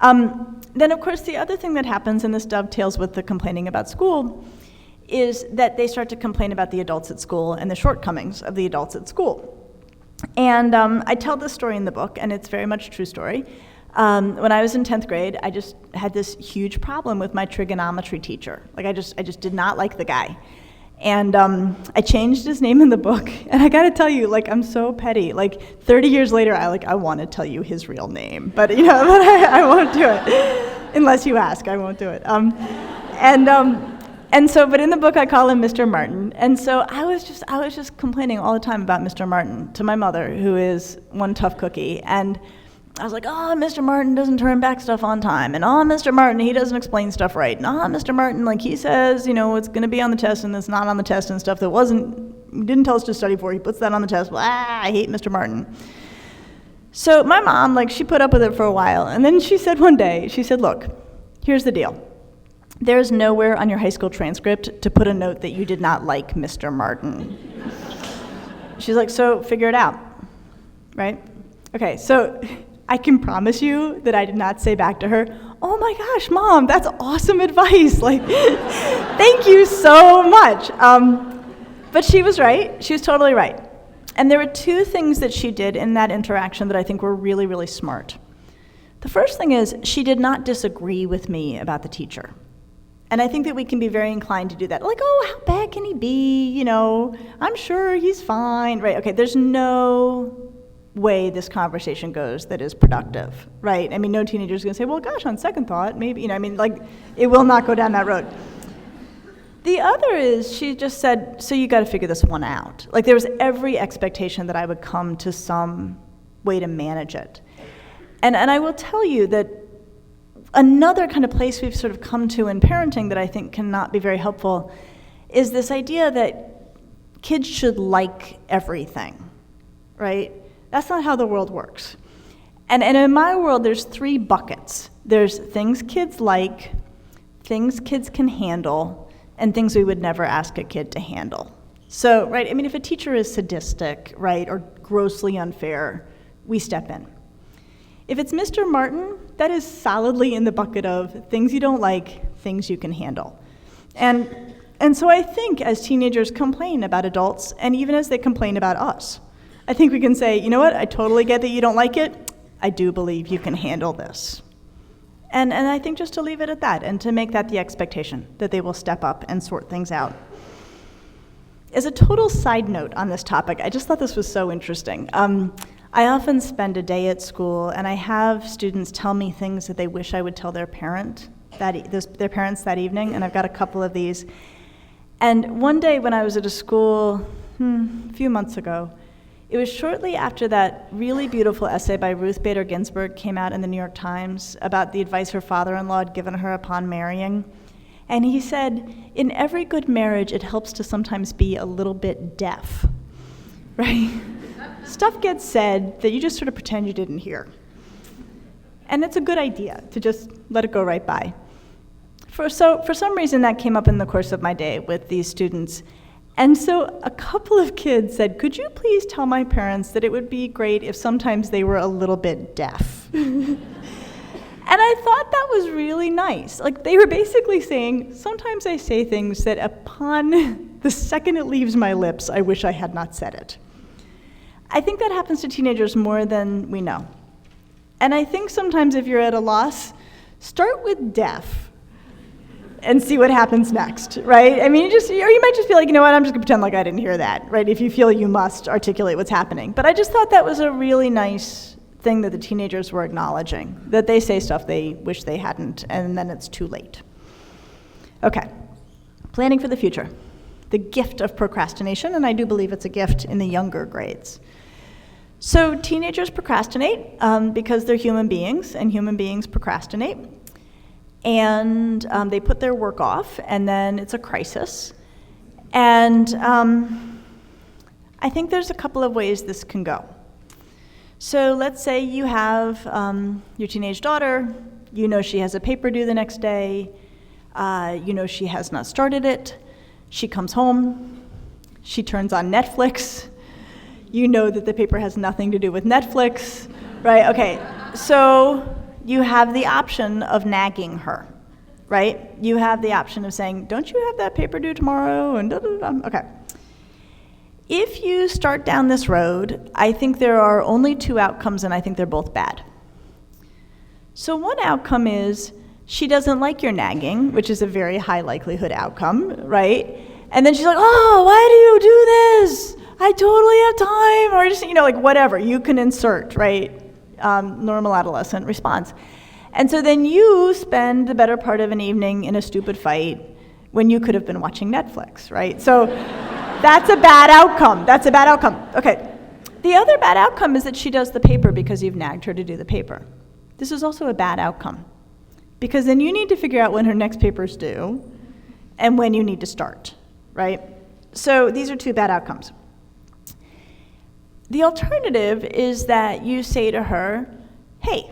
S3: Then, of course, the other thing that happens, and this dovetails with the complaining about school, is that they start to complain about the adults at school and the shortcomings of the adults at school. And I tell this story in the book, and it's very much a true story. When I was in 10th grade, I just had this huge problem with my trigonometry teacher. I just did not like the guy. And I changed his name in the book, and I gotta tell you, I'm so petty. 30 years later, I want to tell you his real name, but but I won't do it unless you ask. I won't do it. But in the book, I call him Mr. Martin, and so I was just complaining all the time about Mr. Martin to my mother, who is one tough cookie, and I was like, oh, Mr. Martin doesn't turn back stuff on time, and oh, Mr. Martin, he doesn't explain stuff right, and oh, Mr. Martin, he says, it's going to be on the test, and it's not on the test, and stuff that didn't tell us to study for, he puts that on the test, I hate Mr. Martin. So my mom, she put up with it for a while, and then she said one day, look, here's the deal. There's nowhere on your high school transcript to put a note that you did not like Mr. Martin. She's like, so figure it out, right? Okay, so I can promise you that I did not say back to her, oh my gosh, Mom, that's awesome advice. Thank you so much. But she was right. She was totally right. And there were two things that she did in that interaction that I think were really, really smart. The first thing is she did not disagree with me about the teacher. And I think that we can be very inclined to do that. Like, oh, how bad can he be? You know, I'm sure he's fine, right? Okay, there's no way this conversation goes that is productive, right? I mean, no teenager is going to say, well, gosh, on second thought, maybe, it will not go down that road. The other is she just said, so you got to figure this one out. Like, there was every expectation that I would come to some way to manage it. And I will tell you that another kind of place we've sort of come to in parenting that I think cannot be very helpful is this idea that kids should like everything, right? That's not how the world works. And in my world, there's three buckets. There's things kids like, things kids can handle, and things we would never ask a kid to handle. So, right, I mean, if a teacher is sadistic, right, or grossly unfair, we step in. If it's Mr. Martin, that is solidly in the bucket of things you don't like, things you can handle. And so I think as teenagers complain about adults, and even as they complain about us, I think we can say, you know what, I totally get that you don't like it. I do believe you can handle this. And I think just to leave it at that and to make that the expectation that they will step up and sort things out. As a total side note on this topic, I just thought this was so interesting. I often spend a day at school and I have students tell me things that they wish I would tell their parents that evening, and I've got a couple of these. And one day when I was at a school a few months ago, it was shortly after that really beautiful essay by Ruth Bader Ginsburg came out in the New York Times about the advice her father-in-law had given her upon marrying. And he said, in every good marriage, it helps to sometimes be a little bit deaf, right? Stuff gets said that you just sort of pretend you didn't hear. And it's a good idea to just let it go right by. For some reason, that came up in the course of my day with these students. And so a couple of kids said, could you please tell my parents that it would be great if sometimes they were a little bit deaf? And I thought that was really nice. Like, they were basically saying, sometimes I say things that upon the second it leaves my lips, I wish I had not said it. I think that happens to teenagers more than we know. And I think sometimes if you're at a loss, start with deaf and see what happens next, right? I mean, you might just be like, you know what, I'm just gonna pretend like I didn't hear that, right? If you feel you must articulate what's happening. But I just thought that was a really nice thing that the teenagers were acknowledging, that they say stuff they wish they hadn't, and then it's too late. Okay, planning for the future. The gift of procrastination, and I do believe it's a gift in the younger grades. So teenagers procrastinate because they're human beings, and human beings procrastinate. And they put their work off, and then it's a crisis. And I think there's a couple of ways this can go. So let's say you have your teenage daughter, you know she has a paper due the next day, you know she has not started it, she comes home, she turns on Netflix, you know that the paper has nothing to do with Netflix, right? Okay, so you have the option of nagging her, right? You have the option of saying, don't you have that paper due tomorrow? And okay. If you start down this road, I think there are only two outcomes, and I think they're both bad. So one outcome is she doesn't like your nagging, which is a very high likelihood outcome, right? And then she's like, oh, why do you do this? I totally have time, or just, like whatever. You can insert, right? Normal adolescent response. And so then you spend the better part of an evening in a stupid fight when you could have been watching Netflix, right? So that's a bad outcome. That's a bad outcome. Okay. The other bad outcome is that she does the paper because you've nagged her to do the paper. This is also a bad outcome because then you need to figure out when her next paper's due and when you need to start, right? So these are two bad outcomes. The alternative is that you say to her, hey,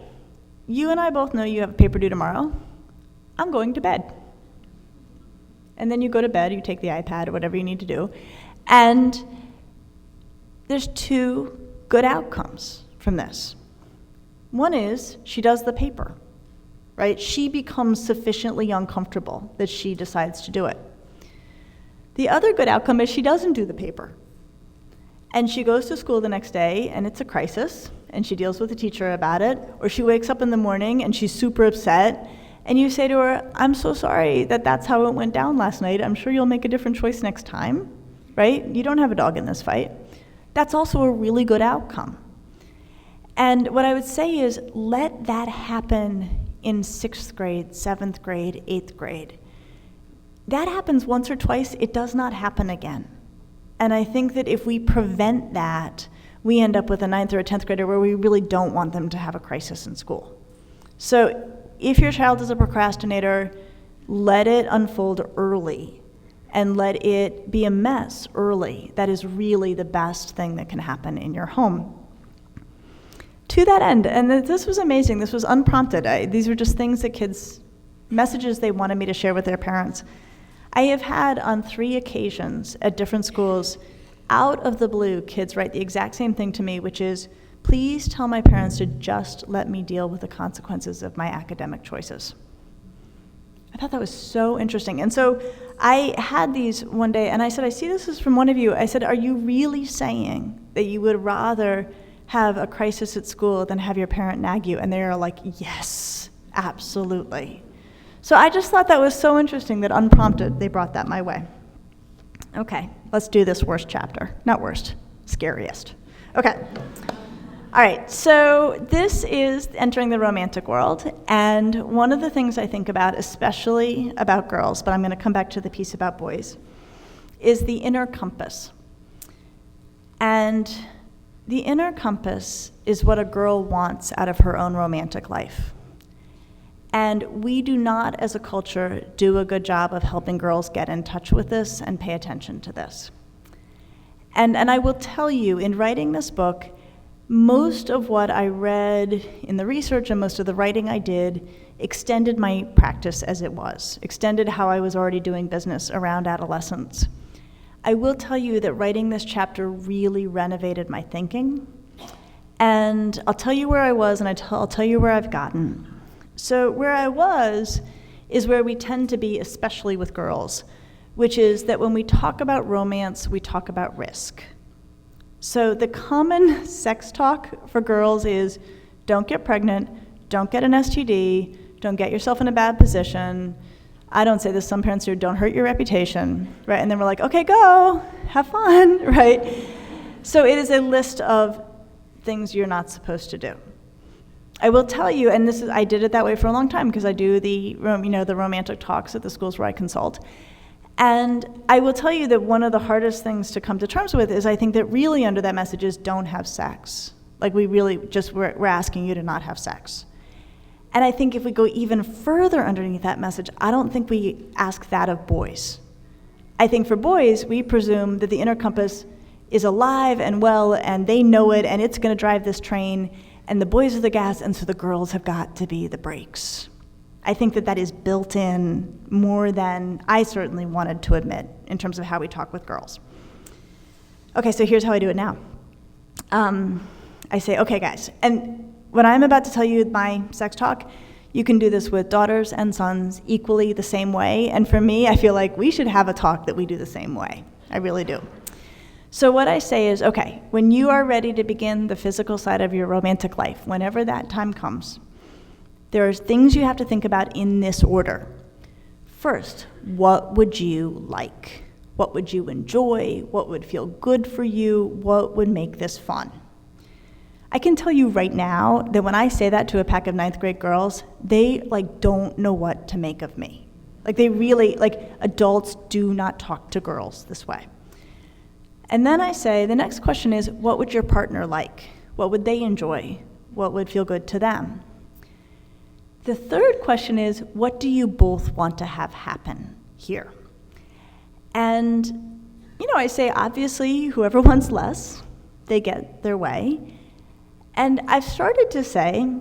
S3: you and I both know you have a paper due tomorrow. I'm going to bed. And then you go to bed, you take the iPad or whatever you need to do, and there's two good outcomes from this. One is she does the paper, right? She becomes sufficiently uncomfortable that she decides to do it. The other good outcome is she doesn't do the paper. And she goes to school the next day, and it's a crisis, and she deals with the teacher about it, or she wakes up in the morning and she's super upset, and you say to her, I'm so sorry that that's how it went down last night. I'm sure you'll make a different choice next time, right? You don't have a dog in this fight. That's also a really good outcome. And what I would say is let that happen in 6th grade, 7th grade, 8th grade. That happens once or twice, it does not happen again. And I think that if we prevent that, we end up with a 9th or a 10th grader where we really don't want them to have a crisis in school. So if your child is a procrastinator, let it unfold early and let it be a mess early. That is really the best thing that can happen in your home. To that end, and this was amazing, this was unprompted. These were just things that kids, messages they wanted me to share with their parents. I have had on 3 occasions at different schools, out of the blue, kids write the exact same thing to me, which is, please tell my parents to just let me deal with the consequences of my academic choices. I thought that was so interesting. And so I had these one day, and I said, I see this is from one of you. I said, are you really saying that you would rather have a crisis at school than have your parent nag you? And they are like, yes, absolutely. So I just thought that was so interesting that unprompted, they brought that my way. Okay, let's do this worst chapter. Not worst, scariest. Okay. All right, so this is entering the romantic world, and one of the things I think about, especially about girls, but I'm going to come back to the piece about boys, is the inner compass. And the inner compass is what a girl wants out of her own romantic life. And we do not, as a culture, do a good job of helping girls get in touch with this and pay attention to this. And I will tell you, in writing this book, most of what I read in the research and most of the writing I did extended my practice as it was, extended how I was already doing business around adolescence. I will tell you that writing this chapter really renovated my thinking. And I'll tell you where I was, and I'll tell you where I've gotten. So where I was is where we tend to be, especially with girls, which is that when we talk about romance, we talk about risk. So the common sex talk for girls is don't get pregnant, don't get an STD, don't get yourself in a bad position. I don't say this, some parents do, don't hurt your reputation, right? And then we're like, okay, go, have fun, right? So it is a list of things you're not supposed to do. I will tell you, and I did it that way for a long time because I do the romantic talks at the schools where I consult. And I will tell you that one of the hardest things to come to terms with is I think that really under that message is don't have sex. Like we're asking you to not have sex. And I think if we go even further underneath that message, I don't think we ask that of boys. I think for boys, we presume that the inner compass is alive and well and they know it and it's going to drive this train and the boys are the gas and so the girls have got to be the brakes. I think that is built in more than I certainly wanted to admit in terms of how we talk with girls. Okay, so here's how I do it now. I say, okay, guys, and when I'm about to tell you my sex talk, you can do this with daughters and sons equally the same way. And for me, I feel like we should have a talk that we do the same way. I really do. So what I say is, okay, when you are ready to begin the physical side of your romantic life, whenever that time comes, there are things you have to think about in this order. First, what would you like? What would you enjoy? What would feel good for you? What would make this fun? I can tell you right now that when I say that to a pack of 9th grade girls, they don't know what to make of me. They really, adults do not talk to girls this way. And then I say, the next question is, what would your partner like? What would they enjoy? What would feel good to them? The third question is, what do you both want to have happen here? And, I say, obviously, whoever wants less, they get their way. And I've started to say,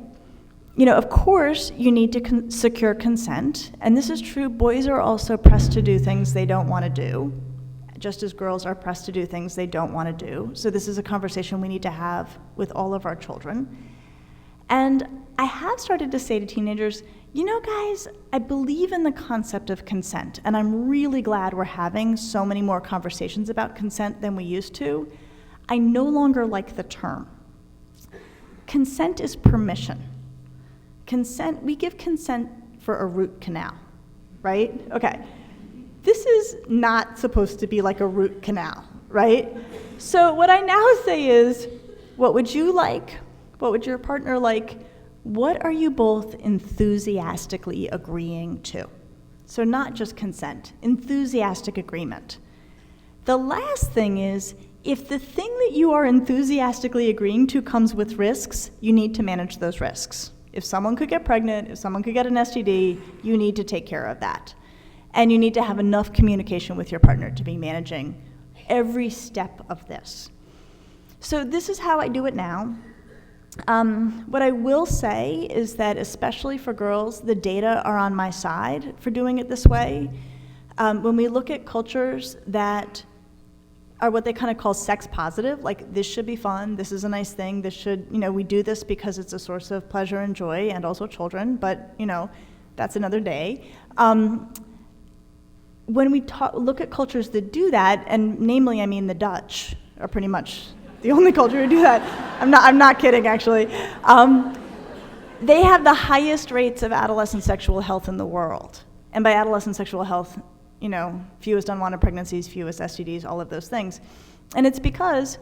S3: of course, you need to secure consent. And this is true, boys are also pressed to do things they don't want to do, just as girls are pressed to do things they don't want to do. So this is a conversation we need to have with all of our children. And I have started to say to teenagers, You know, guys, I believe in the concept of consent, and I'm really glad we're having so many more conversations about consent than we used to. I no longer like the term. Consent is permission. Consent, we give consent for a root canal, right? Okay. This is not supposed to be like a root canal, right? So what I now say is, what would you like? What would your partner like? What are you both enthusiastically agreeing to? So not just consent, enthusiastic agreement. The last thing is, if the thing that you are enthusiastically agreeing to comes with risks, you need to manage those risks. If someone could get pregnant, if someone could get an STD, you need to take care of that. And you need to have enough communication with your partner to be managing every step of this. So this is how I do it now. What I will say is that, especially for girls, the data are on my side for doing it this way. When we look at cultures that are what they kind of call sex positive, like this should be fun, this is a nice thing, this should, we do this because it's a source of pleasure and joy and also children, but, that's another day. When we look at cultures that do that, and namely, I mean the Dutch are pretty much the only culture who do that. I'm not kidding, actually. They have the highest rates of adolescent sexual health in the world. And by adolescent sexual health, fewest unwanted pregnancies, fewest STDs, all of those things. And it's because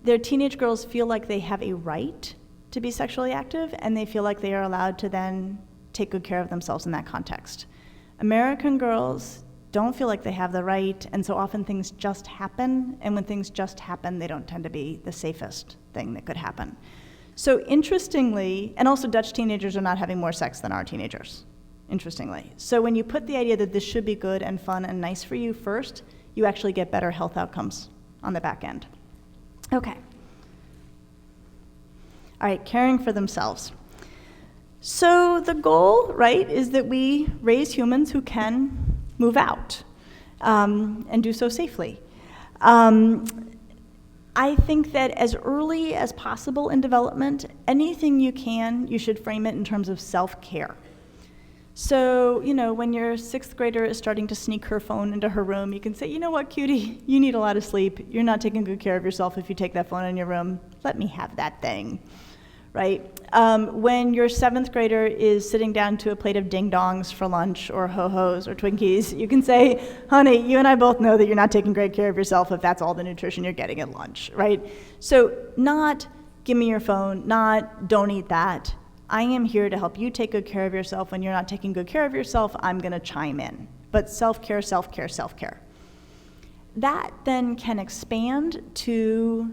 S3: their teenage girls feel like they have a right to be sexually active, and they feel like they are allowed to then take good care of themselves in that context. American girls don't feel like they have the right, and so often things just happen, and when things just happen, they don't tend to be the safest thing that could happen. So interestingly, and also Dutch teenagers are not having more sex than our teenagers, interestingly. So when you put the idea that this should be good and fun and nice for you first, you actually get better health outcomes on the back end. Okay. All right, caring for themselves. So the goal, right, is that we raise humans who can move out and do so safely. I think that as early as possible in development, anything you can, you should frame it in terms of self-care. So, when your 6th grader is starting to sneak her phone into her room, you can say, you know what, cutie, you need a lot of sleep. You're not taking good care of yourself if you take that phone in your room. Let me have that thing. Right? When your 7th grader is sitting down to a plate of ding-dongs for lunch or ho-hos or Twinkies, you can say, honey, you and I both know that you're not taking great care of yourself if that's all the nutrition you're getting at lunch, right? So not, give me your phone, not, don't eat that. I am here to help you take good care of yourself. When you're not taking good care of yourself, I'm going to chime in. But self-care, self-care, self-care. That then can expand to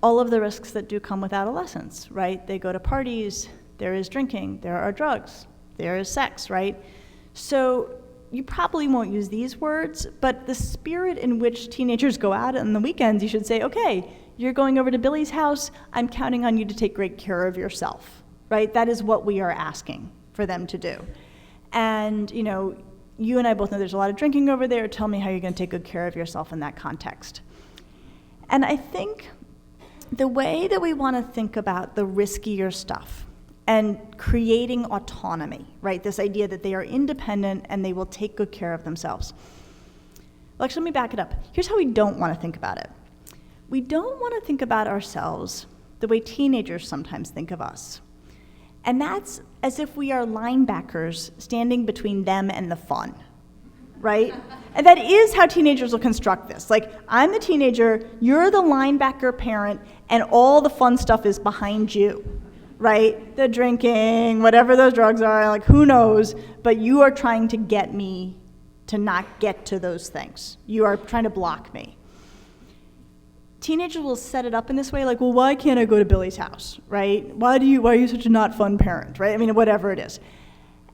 S3: all of the risks that do come with adolescence, right? They go to parties, there is drinking, there are drugs, there is sex, right? So you probably won't use these words, but the spirit in which teenagers go out on the weekends, you should say, okay, you're going over to Billy's house, I'm counting on you to take great care of yourself, right? That is what we are asking for them to do. And, you and I both know there's a lot of drinking over there. Tell me how you're going to take good care of yourself in that context. And I think the way that we want to think about the riskier stuff and creating autonomy, right? This idea that they are independent and they will take good care of themselves. Well, actually, let me back it up. Here's how we don't want to think about it. We don't want to think about ourselves the way teenagers sometimes think of us. And that's as if we are linebackers standing between them and the fun, right? And that is how teenagers will construct this. Like, I'm the teenager, you're the linebacker parent, and all the fun stuff is behind you, right? The drinking, whatever those drugs are, like, who knows? But you are trying to get me to not get to those things. You are trying to block me. Teenagers will set it up in this way, like, well, why can't I go to Billy's house, right? Why are you such a not fun parent, right? I mean, whatever it is.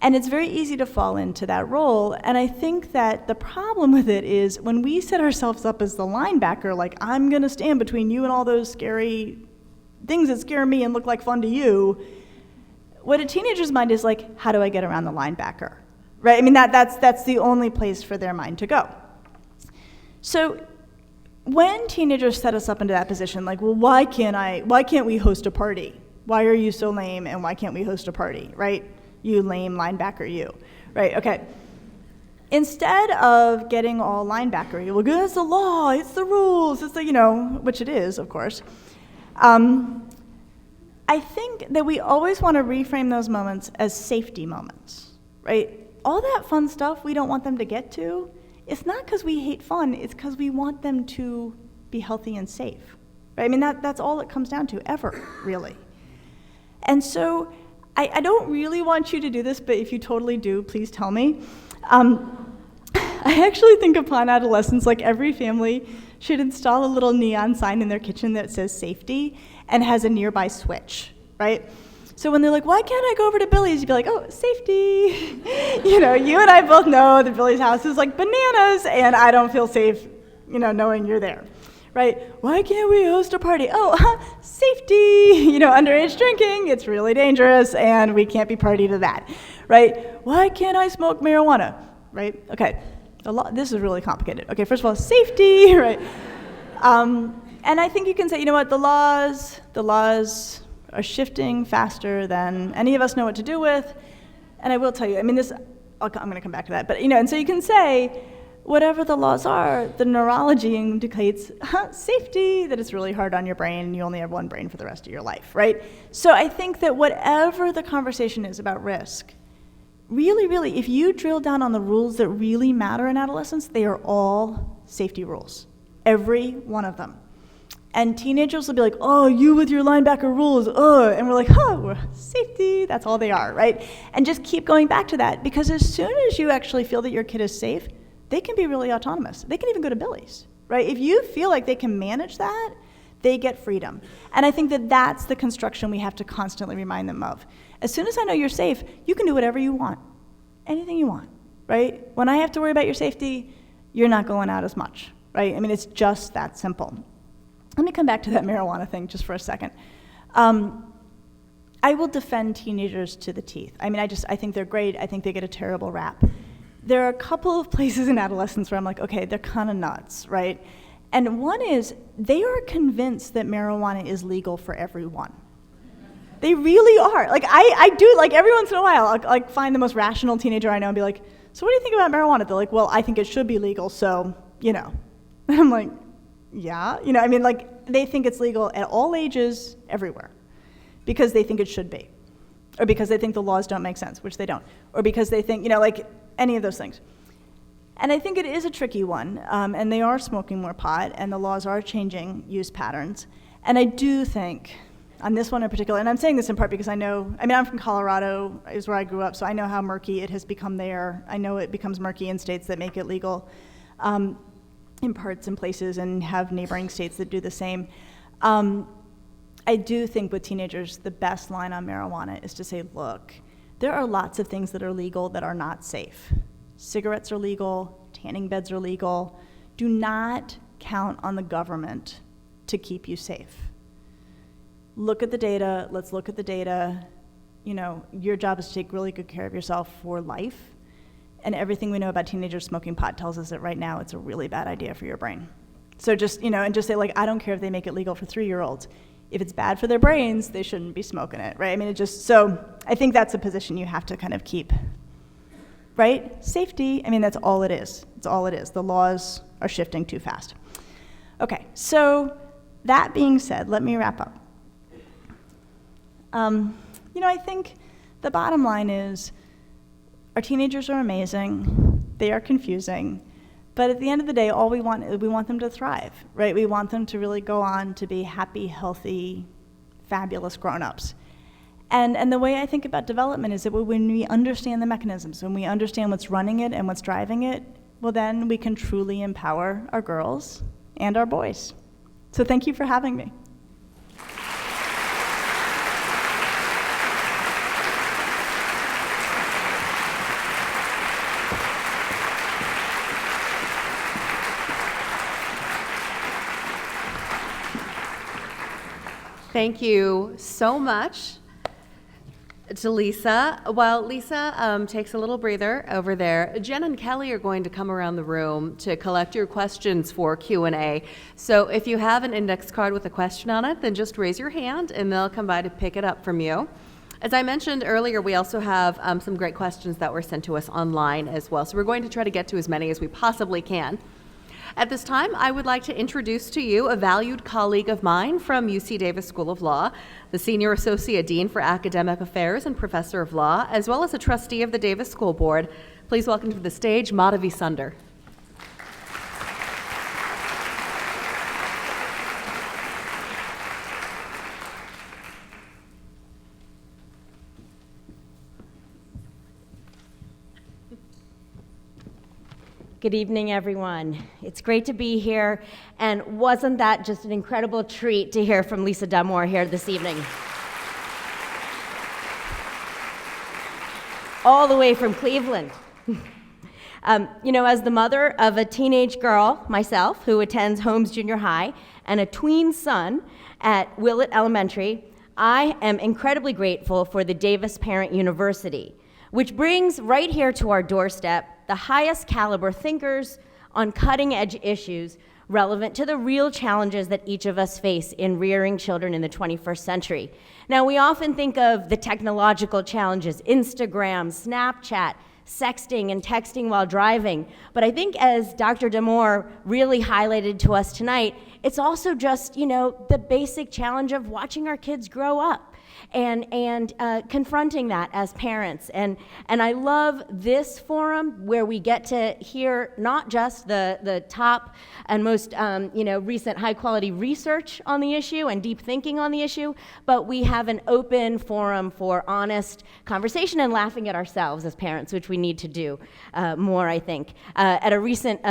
S3: And it's very easy to fall into that role. And I think that the problem with it is when we set ourselves up as the linebacker, like, I'm going to stand between you and all those scary things that scare me and look like fun to you, what a teenager's mind is like, how do I get around the linebacker, right? I mean, that's the only place for their mind to go. So when teenagers set us up into that position, like, well, why can't we host a party? Why are you so lame and why can't we host a party, right? You lame linebacker, you. Right, okay. Instead of getting all linebackery, well, it's the law, it's the rules, it's the, which it is, of course. I think that we always want to reframe those moments as safety moments, right? All that fun stuff we don't want them to get to, it's not because we hate fun, it's because we want them to be healthy and safe. Right? I mean, that's all it comes down to, ever, really. And so I don't really want you to do this, but if you totally do, please tell me. I actually think upon adolescence, like every family should install a little neon sign in their kitchen that says safety and has a nearby switch, right? So when they're like, why can't I go over to Billy's? You'd be like, oh, safety. You and I both know that Billy's house is like bananas and I don't feel safe, knowing you're there, right? Why can't we host a party? Oh, safety. Underage drinking, it's really dangerous and we can't be party to that, right? Why can't I smoke marijuana, right? Okay, this is really complicated. Okay, first of all, safety, right? And I think you can say, the laws are shifting faster than any of us know what to do with. And I will tell you, I'm going to come back to that. But, and so you can say, whatever the laws are, the neurology indicates safety, that it's really hard on your brain, and you only have one brain for the rest of your life, right? So I think that whatever the conversation is about risk, really, really, if you drill down on the rules that really matter in adolescence, they are all safety rules, every one of them. And teenagers will be like, oh, you with your linebacker rules, and we're like, we're safety, that's all they are, right? And just keep going back to that, because as soon as you actually feel that your kid is safe, they can be really autonomous. They can even go to Billy's, right? If you feel like they can manage that, they get freedom. And I think that that's the construction we have to constantly remind them of. As soon as I know you're safe, you can do whatever you want, anything you want, right? When I have to worry about your safety, you're not going out as much, right? I mean, it's just that simple. Let me come back to that marijuana thing just for a second. I will defend teenagers to the teeth. I mean, I think they're great. I think they get a terrible rap. There are a couple of places in adolescence where I'm like, okay, they're kind of nuts, right? And one is, they are convinced that marijuana is legal for everyone. They really are. Like, I do, like, every once in a while, I'll like find the most rational teenager I know and be like, so what do you think about marijuana? They're like, well, I think it should be legal, so, And I'm like, yeah, they think it's legal at all ages, everywhere, because they think it should be, or because they think the laws don't make sense, which they don't, or because they think, like any of those things. And I think it is a tricky one, and they are smoking more pot, and the laws are changing use patterns. And I do think, on this one in particular, and I'm saying this in part because I'm from Colorado, is where I grew up, so I know how murky it has become there. I know it becomes murky in states that make it legal. In parts and places, and have neighboring states that do the same. I do think with teenagers, the best line on marijuana is to say, look, there are lots of things that are legal that are not safe. Cigarettes are legal, tanning beds are legal. Do not count on the government to keep you safe. Look at the data, let's look at the data. Your job is to take really good care of yourself for life. And everything we know about teenagers smoking pot tells us that right now it's a really bad idea for your brain. So just, and just say, like, I don't care if they make it legal for 3-year-olds. If it's bad for their brains, they shouldn't be smoking it, right? I mean, so I think that's a position you have to kind of keep, right? Safety, that's all it is. It's all it is. The laws are shifting too fast. Okay, so that being said, let me wrap up. I think the bottom line is, our teenagers are amazing, they are confusing, but at the end of the day, all we want is we want them to thrive, right? We want them to really go on to be happy, healthy, fabulous grown-ups. And the way I think about development is that when we understand the mechanisms, when we understand what's running it and what's driving it, well then we can truly empower our girls and our boys. So thank you for having me.
S2: Thank you so much to Lisa. While Lisa takes a little breather over there, Jen and Kelly are going to come around the room to collect your questions for Q&A. So if you have an index card with a question on it, then just raise your hand and they'll come by to pick it up from you. As I mentioned earlier, we also have some great questions that were sent to us online as well. So we're going to try to get to as many as we possibly can. At this time, I would like to introduce to you a valued colleague of mine from UC Davis School of Law, the Senior Associate Dean for Academic Affairs and Professor of Law, as well as a trustee of the Davis School Board. Please welcome to the stage Madhavi Sunder.
S4: Good evening, everyone. It's great to be here, and wasn't that just an incredible treat to hear from Lisa Damour here this evening? All the way from Cleveland. As the mother of a teenage girl, myself, who attends Holmes Junior High, and a tween son at Willett Elementary, I am incredibly grateful for the Davis Parent University, which brings right here to our doorstep the highest caliber thinkers on cutting-edge issues relevant to the real challenges that each of us face in rearing children in the 21st century. Now, we often think of the technological challenges, Instagram, Snapchat, sexting and texting while driving, but I think as Dr. Damour really highlighted to us tonight, it's also just, the basic challenge of watching our kids grow up and confronting that as parents. And I love this forum where we get to hear not just the top and most recent high quality research on the issue and deep thinking on the issue, but we have an open forum for honest conversation and laughing at ourselves as parents, which we need to do more, I think. At a recent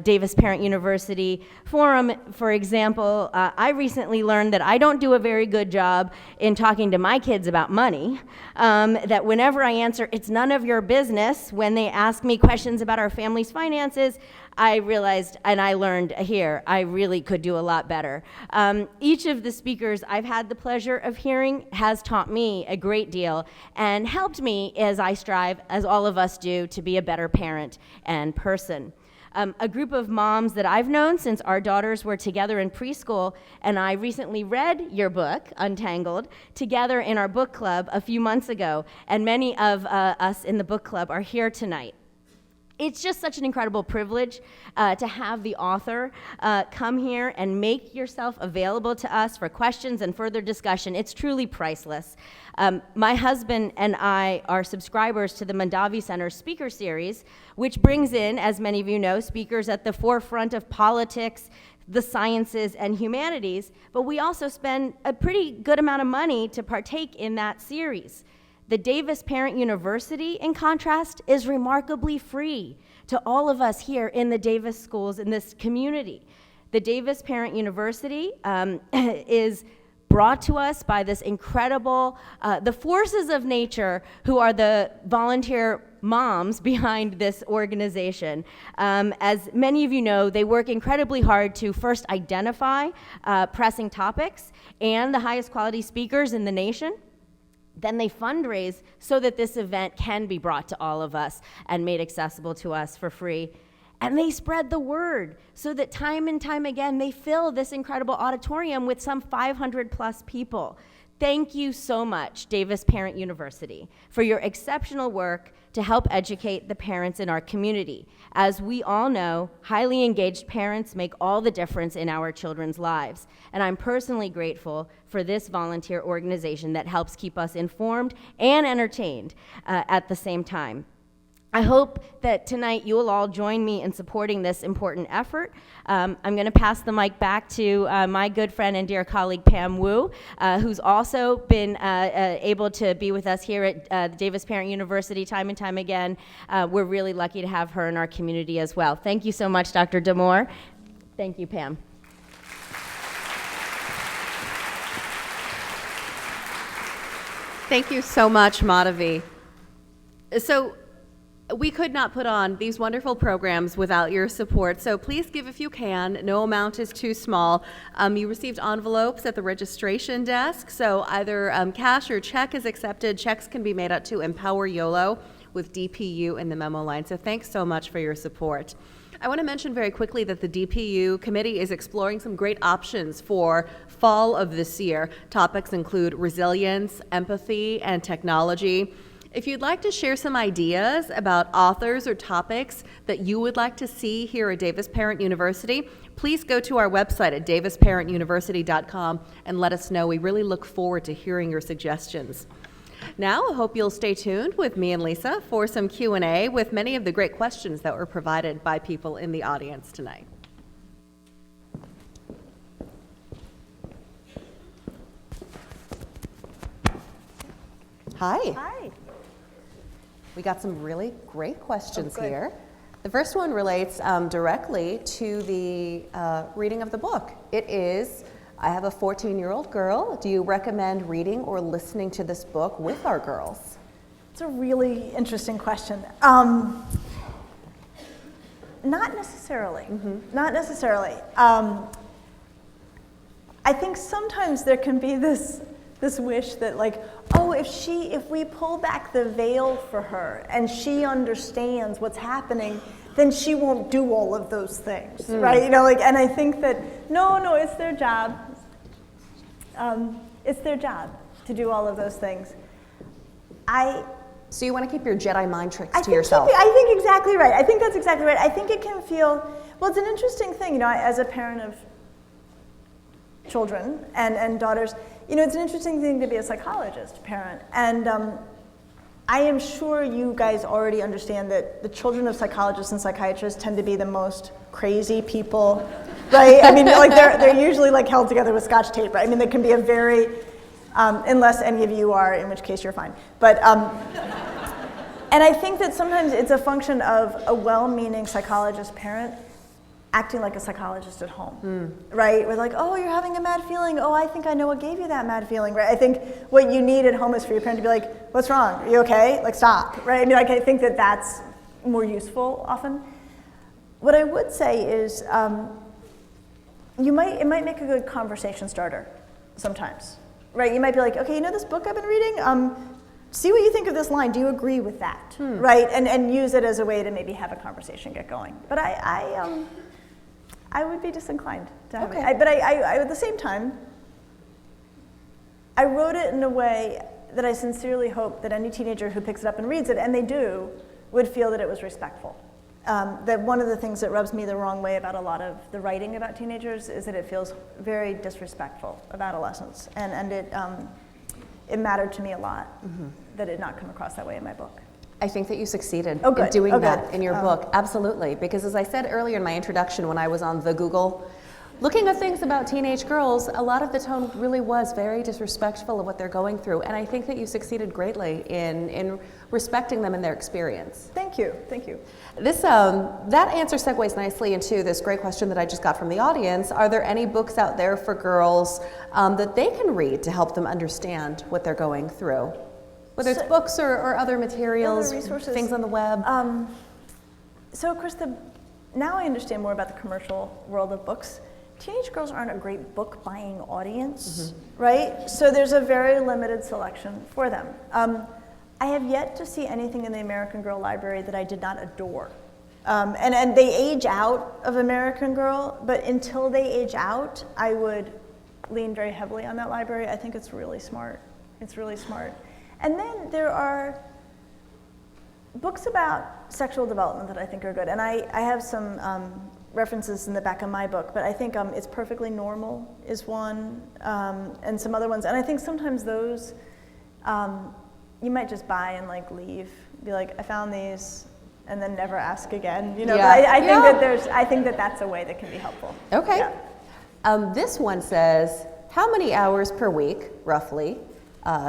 S4: Davis Parent University forum, for example, I recently learned that I don't do a very good job in talking to my kids about money, that whenever I answer, it's none of your business, when they ask me questions about our family's finances, I realized, and I learned here, I really could do a lot better. Each of the speakers I've had the pleasure of hearing has taught me a great deal and helped me as I strive, as all of us do, to be a better parent and person. A group of moms that I've known since our daughters were together in preschool, and I recently read your book, Untangled, together in our book club a few months ago, and many of us in the book club are here tonight. It's just such an incredible privilege to have the author come here and make yourself available to us for questions and further discussion. It's truly priceless. My husband and I are subscribers to the Mandelaris Center Speaker Series, which brings in, as many of you know, speakers at the forefront of politics, the sciences, and humanities, but we also spend a pretty good amount of money to partake in that series. The Davis Parent University, in contrast, is remarkably free to all of us here in the Davis schools in this community. The Davis Parent University is brought to us by this incredible, the forces of nature who are the volunteer moms behind this organization. As many of you know, they work incredibly hard to first identify pressing topics and the highest quality speakers in the nation. Then they fundraise so that this event can be brought to all of us and made accessible to us for free. And they spread the word so that time and time again, they fill this incredible auditorium with some 500 plus people. Thank you so much, Davis Parent University, for your exceptional work to help educate the parents in our community. As we all know, highly engaged parents make all the difference in our children's lives. And I'm personally grateful for this volunteer organization that helps keep us informed and entertained at the same time. I hope that tonight you will all join me in supporting this important effort. I'm going to pass the mic back to my good friend and dear colleague Pam Wu, who's also been able to be with us here at the Davis Parent University time and time again. We're really lucky to have her in our community as well. Thank you so much, Dr. Damour. Thank you, Pam.
S2: Thank you so much, Madhavi. So, we could not put on these wonderful programs without your support, so please give if you can. No amount is too small. You received envelopes at the registration desk, so either cash or check is accepted. Checks can be made out to Empower YOLO, with DPU in the memo line, so thanks so much for your support. I want to mention very quickly that the DPU committee is exploring some great options for fall of this year. Topics include resilience, empathy, and technology. If you'd like to share some ideas about authors or topics that you would like to see here at Davis Parent University, please go to our website at davisparentuniversity.com and let us know. We really look forward to hearing your suggestions. Now, I hope you'll stay tuned with me and Lisa for some Q&A with many of the great questions that were provided by people in the audience tonight. Hi.
S3: Hi.
S2: We got some really great questions here. The first one relates directly to the reading of the book. It is, I have a 14-year-old girl. Do you recommend reading or listening to this book with our girls?
S3: It's a really interesting question. Not necessarily. Not necessarily. I think sometimes there can be this wish that, like, oh, if we pull back the veil for her and she understands what's happening, then she won't do all of those things, right? You know, like, and I think that no, it's their job. It's their job to do all of those things.
S2: So you want to keep your Jedi mind tricks to yourself?
S3: I think exactly right. I think that's exactly right. I think it can feel, well, it's an interesting thing, you know, as a parent of children and daughters, you know, it's an interesting thing to be a psychologist parent. And I am sure you guys already understand that the children of psychologists and psychiatrists tend to be the most crazy people, right? I mean, like they're usually like held together with Scotch tape, right? I mean, they can be a very, unless any of you are, in which case you're fine. But, and I think that sometimes it's a function of a well-meaning psychologist parent acting like a psychologist at home, right? We're like, oh, you're having a mad feeling. Oh, I think I know what gave you that mad feeling, right? I think what you need at home is for your parent to be like, what's wrong? Are you okay? Like, stop, right? I mean, like, I think that that's more useful often. What I would say is it might make a good conversation starter sometimes, right? You might be like, okay, you know this book I've been reading? See what you think of this line. Do you agree with that, right? And use it as a way to maybe have a conversation get going. But I would be disinclined to have it. But I, at the same time, I wrote it in a way that I sincerely hope that any teenager who picks it up and reads it, and they do, would feel that it was respectful. That one of the things that rubs me the wrong way about a lot of the writing about teenagers is that it feels very disrespectful of adolescents. And it mattered to me a lot that it not come across that way in my book.
S2: I think that you succeeded in doing that in your book. Absolutely. Because as I said earlier in my introduction when I was on the Google, looking at things about teenage girls, a lot of the tone really was very disrespectful of what they're going through. And I think that you succeeded greatly in respecting them and their experience.
S3: Thank you. Thank you.
S2: This, that answer segues nicely into this great question that I just got from the audience. Are there any books out there for girls that they can read to help them understand what they're going through? Whether it's books or other materials,
S3: resources,
S2: things on the web.
S3: So of course, now I understand more about the commercial world of books. Teenage girls aren't a great book buying audience, right? So there's a very limited selection for them. I have yet to see anything in the American Girl library that I did not adore. And they age out of American Girl, but until they age out, I would lean very heavily on that library. I think it's really smart. It's really smart. And then there are books about sexual development that I think are good. And I have some references in the back of my book, but I think It's Perfectly Normal is one, and some other ones. And I think sometimes those, you might just buy and like leave, be like, I found these, and then never ask again. You know,
S2: yeah.
S3: But I think that that's a way that can be helpful.
S2: Okay.
S3: Yeah.
S2: This one says, how many hours per week, roughly,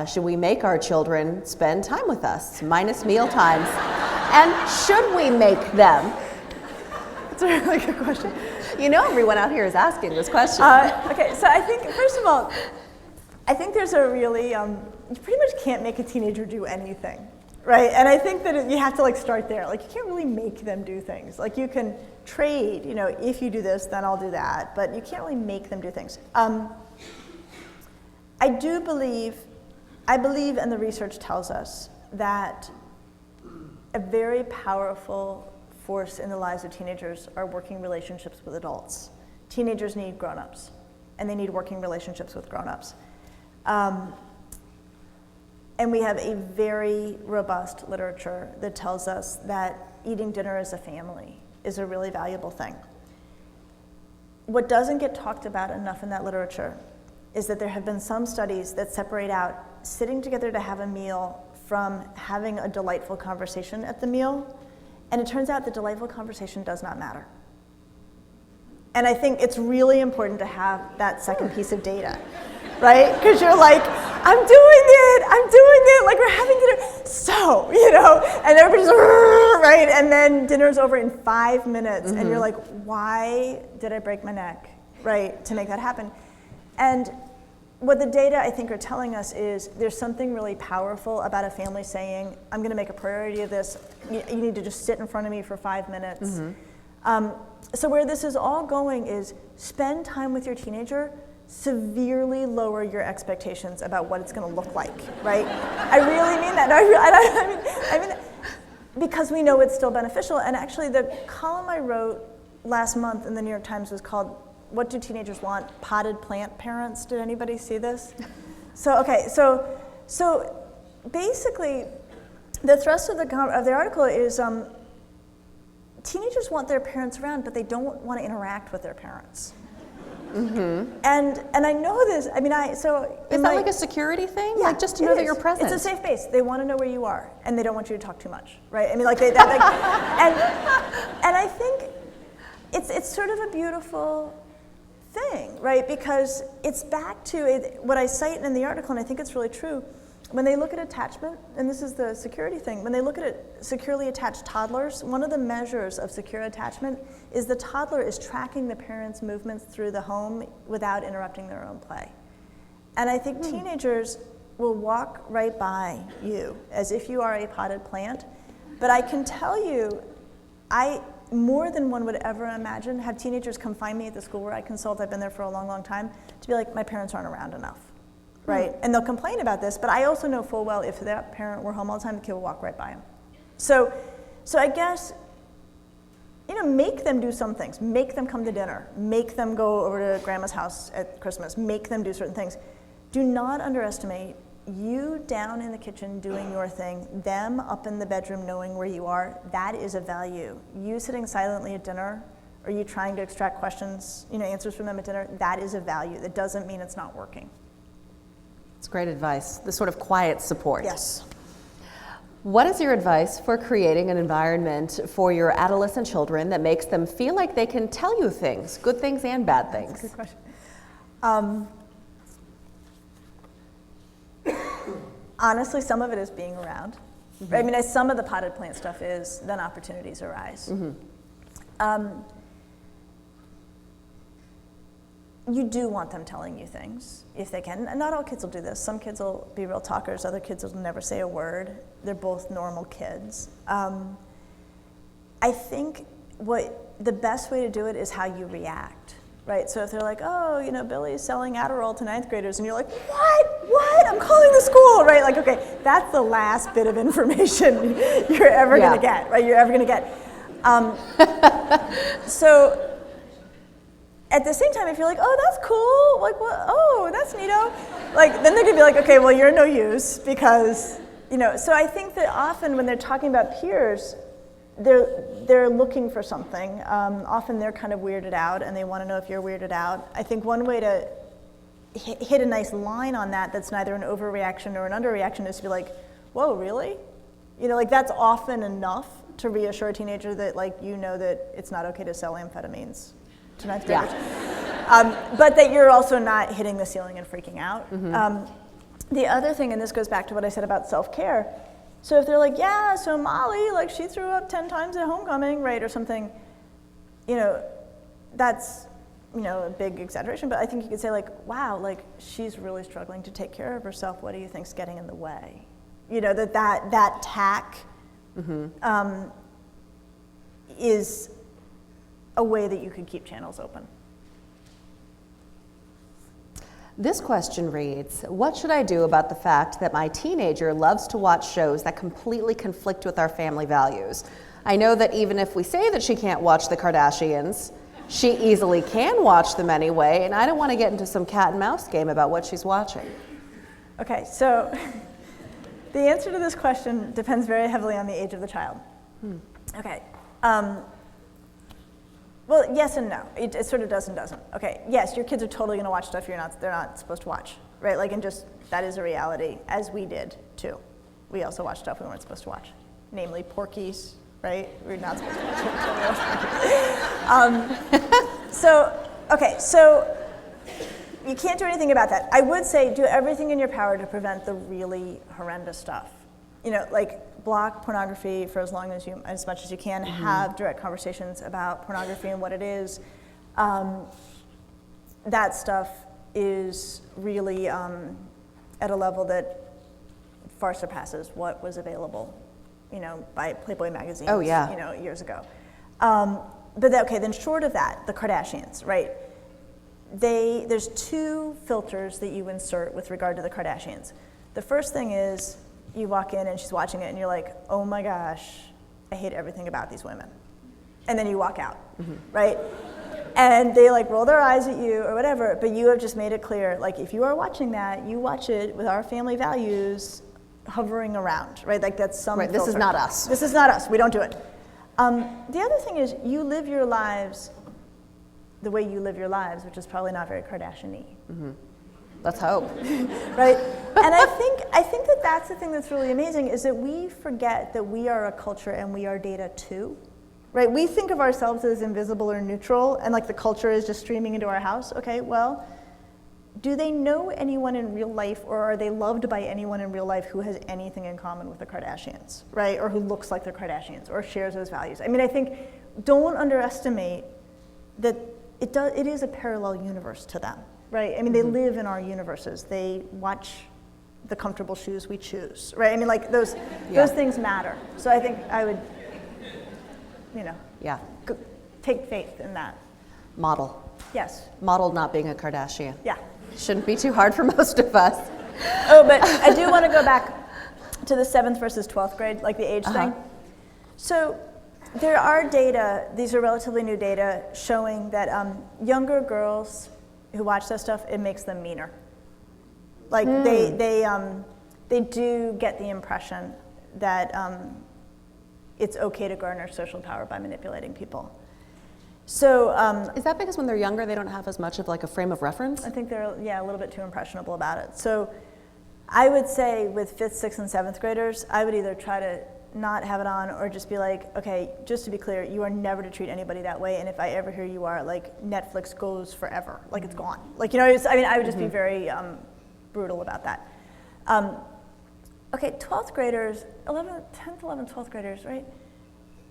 S2: should we make our children spend time with us, minus meal times? And should we make them?
S3: That's a really good question.
S2: You know, everyone out here is asking this question.
S3: Okay, so I think, first of all, I think there's a really, you pretty much can't make a teenager do anything, right? And I think that you have to like start there. Like you can't really make them do things. Like you can trade, you know, if you do this, then I'll do that, but you can't really make them do things. I believe, and the research tells us, that a very powerful force in the lives of teenagers are working relationships with adults. Teenagers need grown-ups, and they need working relationships with grown-ups. And we have a very robust literature that tells us that eating dinner as a family is a really valuable thing. What doesn't get talked about enough in that literature is that there have been some studies that separate out sitting together to have a meal from having a delightful conversation at the meal, and it turns out the delightful conversation does not matter. And I think it's really important to have that second piece of data, right? Because you're like, I'm doing it, like we're having dinner, so, and everybody's, right? And then dinner's over in 5 minutes, and you're like, why did I break my neck, right, to make that happen? And what the data, I think, are telling us is there's something really powerful about a family saying, I'm going to make a priority of this. You need to just sit in front of me for 5 minutes. So where this is all going is spend time with your teenager, severely lower your expectations about what it's going to look like, right? I really mean that. I mean, because we know it's still beneficial. And actually, the column I wrote last month in the New York Times was called "What Do Teenagers Want? Potted Plant Parents." Did anybody see this? So basically, the thrust of the article is teenagers want their parents around, but they don't want to interact with their parents. And I know this. I mean,
S2: is that like a security thing?
S3: Yeah,
S2: like just to know that you're present.
S3: It's a safe base. They want to know where you are, and they don't want you to talk too much, right? I mean, like and I think it's sort of a beautiful thing, right? Because it's back to what I cite in the article, and I think it's really true. When they look at attachment, and this is the security thing, when they look at securely attached toddlers, one of the measures of secure attachment is the toddler is tracking the parent's movements through the home without interrupting their own play. And I think teenagers will walk right by you as if you are a potted plant. But I can tell you, more than one would ever imagine, have teenagers come find me at the school where I consult, I've been there for a long, long time, to be like, my parents aren't around enough. Right, and they'll complain about this, but I also know full well if that parent were home all the time, the kid will walk right by him. So I guess, make them do some things. Make them come to dinner. Make them go over to grandma's house at Christmas. Make them do certain things. Do not underestimate you down in the kitchen doing your thing, them up in the bedroom knowing where you are. That is a value. You sitting silently at dinner, or you trying to extract questions, answers from them at dinner, that is a value. That doesn't mean it's not working.
S2: It's great advice, the sort of quiet support.
S3: Yes.
S2: What is your advice for creating an environment for your adolescent children that makes them feel like they can tell you things, good things and bad things?
S3: That's a good question. Honestly, some of it is being around. I mean, as some of the potted plant stuff is, then opportunities arise. You do want them telling you things, if they can. And not all kids will do this. Some kids will be real talkers. Other kids will never say a word. They're both normal kids. I think the best way to do it is how you react, right? So if they're like, oh, Billy's selling Adderall to 9th graders, and you're like, what? I'm calling the school, right? Like, okay, that's the last bit of information you're ever gonna get, right? You're ever gonna get. So at the same time, if you're like, oh, that's cool, like, what? Oh, that's neato, like, then they're gonna be like, okay, well, you're no use because, so I think that often when they're talking about peers, they're looking for something. Often they're kind of weirded out and they want to know if you're weirded out. I think one way to hit a nice line on that that's neither an overreaction or an underreaction is to be like, whoa, really? Like that's often enough to reassure a teenager that that it's not okay to sell amphetamines to 9th graders. But that you're also not hitting the ceiling and freaking out. The other thing, and this goes back to what I said about self-care, so if they're like, yeah, so Molly, she threw up 10 times at homecoming, right, or something, that's, a big exaggeration, but I think you could say wow, she's really struggling to take care of herself. What do you think's getting in the way? That tack is a way that you could keep channels open.
S2: This question reads, what should I do about the fact that my teenager loves to watch shows that completely conflict with our family values? I know that even if we say that she can't watch the Kardashians, she easily can watch them anyway, and I don't want to get into some cat and mouse game about what she's watching.
S3: Okay, so the answer to this question depends very heavily on the age of the child. Okay. Well, yes and no. It sort of does and doesn't. Okay, yes, your kids are totally going to watch stuff they're not supposed to watch, right? Like, and just, that is a reality, as we did, too. We also watched stuff we weren't supposed to watch, namely Porky's, right? We're not supposed to watch it. So you can't do anything about that. I would say do everything in your power to prevent the really horrendous stuff. You know, like, block pornography for as much as you can. Have direct conversations about pornography and what it is. That stuff is really at a level that far surpasses what was available, by Playboy magazines.
S2: Oh, yeah.
S3: Years ago. Then short of that, the Kardashians, right? There's two filters that you insert with regard to the Kardashians. The first thing is, you walk in and she's watching it and you're like, oh my gosh, I hate everything about these women. And then you walk out, right? And they roll their eyes at you or whatever, but you have just made it clear, if you are watching that, you watch it with our family values hovering around, right? That's some
S2: Right, this is
S3: filter.
S2: not us.
S3: This is not us, we don't do it. The other thing is you live your lives the way you live your lives, which is probably not very Kardashian-y.
S2: Let's hope.
S3: Right? And I think that that's the thing that's really amazing, is that we forget that we are a culture and we are data too. Right? We think of ourselves as invisible or neutral, and the culture is just streaming into our house. Okay, well, do they know anyone in real life, or are they loved by anyone in real life who has anything in common with the Kardashians, right? Or who looks like the Kardashians, or shares those values? I mean, I think, don't underestimate that it is a parallel universe to them. Right? I mean, they live in our universes. They watch the comfortable shoes we choose, right? I mean, those things matter. So I think I would, take faith in that.
S2: Model.
S3: Yes.
S2: Model not being a Kardashian.
S3: Yeah.
S2: Shouldn't be too hard for most of us.
S3: Oh, but I do want to go back to the 7th versus 12th grade, the age thing. So there are data, these are relatively new data, showing that younger girls who watch that stuff, it makes them meaner. They do get the impression that it's okay to garner social power by manipulating people. So
S2: is that because when they're younger, they don't have as much of a frame of reference?
S3: I think they're a little bit too impressionable about it. So I would say with 5th, 6th, and 7th graders, I would either try to not have it on, or just be okay, just to be clear, you are never to treat anybody that way, and if I ever hear you are, Netflix goes forever, it's gone. I would just be very brutal about that. Okay, 12th graders, 10th, 11th, 12th graders, right?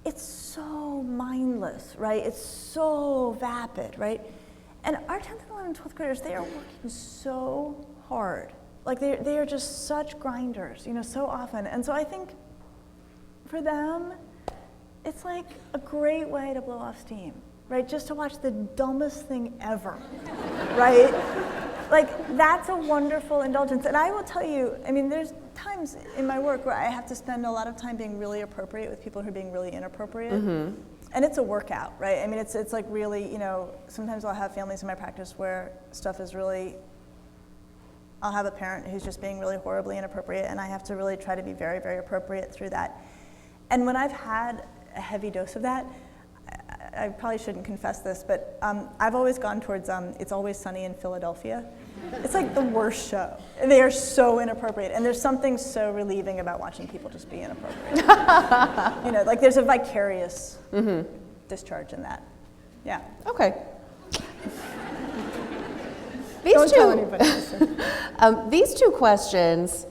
S3: It's so mindless, right? It's so vapid, right? And our 10th and 11th, 12th graders, they are working so hard. They are just such grinders, so often. And so I think for them, it's a great way to blow off steam, right? Just to watch the dumbest thing ever, right? That's a wonderful indulgence. And I will tell you, I mean, there's times in my work where I have to spend a lot of time being really appropriate with people who are being really inappropriate. And it's a workout, right? I mean, it's really, sometimes I'll have families in my practice where stuff is really, I'll have a parent who's just being really horribly inappropriate, and I have to really try to be very, very appropriate through that. And when I've had a heavy dose of that, I probably shouldn't confess this, but I've always gone towards It's Always Sunny in Philadelphia. It's the worst show. They are so inappropriate, and there's something so relieving about watching people just be inappropriate. There's a vicarious discharge in that. Yeah.
S2: Okay.
S3: Don't tell anybody.
S2: These two questions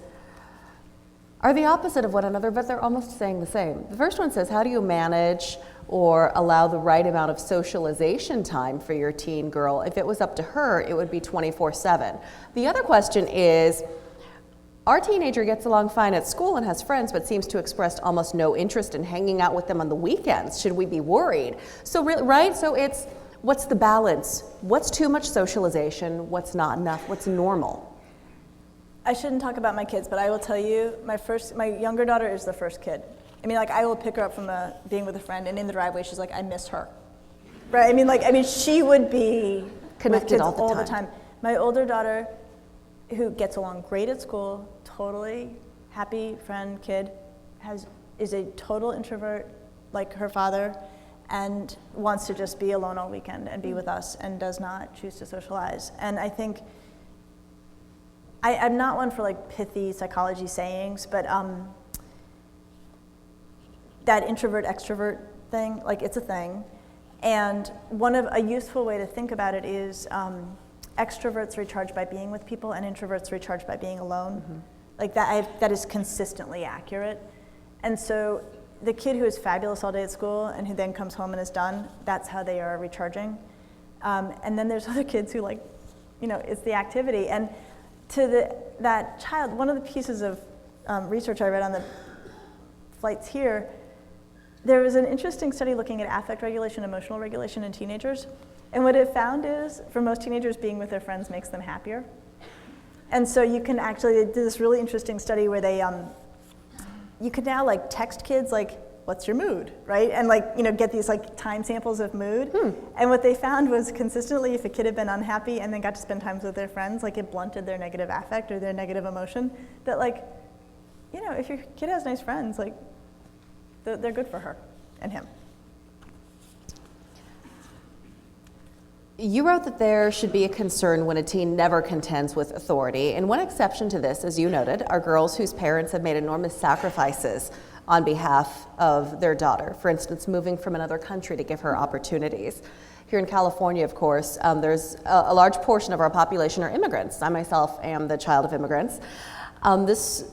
S2: are the opposite of one another, but they're almost saying the same. The first one says, how do you manage or allow the right amount of socialization time for your teen girl? If it was up to her, it would be 24/7. The other question is, our teenager gets along fine at school and has friends, but seems to express almost no interest in hanging out with them on the weekends. Should we be worried? So, right? So it's, What's the balance? What's too much socialization? What's not enough? What's normal?
S3: I shouldn't talk about my kids, but I will tell you, my younger daughter is the first kid. I mean, like, I will pick her up from being with a friend, and in the driveway, she's like, I miss her. Right? I mean, she would be
S2: Connected
S3: with kids
S2: all the time.
S3: My older daughter, who gets along great at school, totally happy friend, kid, is a total introvert, like her father, and wants to just be alone all weekend and be with us, and does not choose to socialize. And I think, I'm not one for like pithy psychology sayings, but that introvert-extrovert thing, like, it's a thing. And a useful way to think about it is extroverts recharge by being with people, and introverts recharge by being alone. Mm-hmm. Like, that is consistently accurate. And so the kid who is fabulous all day at school and who then comes home and is done, that's how they are recharging. And then there's other kids who, like, it's the activity. And to that child, one of the pieces of research I read on the flights here, there was an interesting study looking at affect regulation, emotional regulation in teenagers. And what it found is, for most teenagers, being with their friends makes them happier. And so you can actually, they did this really interesting study where they, you could now, like, text kids, like, what's your mood, right? And, like, get these, like, time samples of mood. And what they found was, consistently, if a kid had been unhappy and then got to spend time with their friends, like, it blunted their negative affect or their negative emotion. That, like, if your kid has nice friends, like, they're good for her and him.
S2: You wrote that there should be a concern when a teen never contends with authority. And one exception to this, as you noted, are girls whose parents have made enormous sacrifices on behalf of their daughter. For instance, moving from another country to give her opportunities. Here in California, of course, there's a large portion of our population are immigrants. I myself am the child of immigrants. This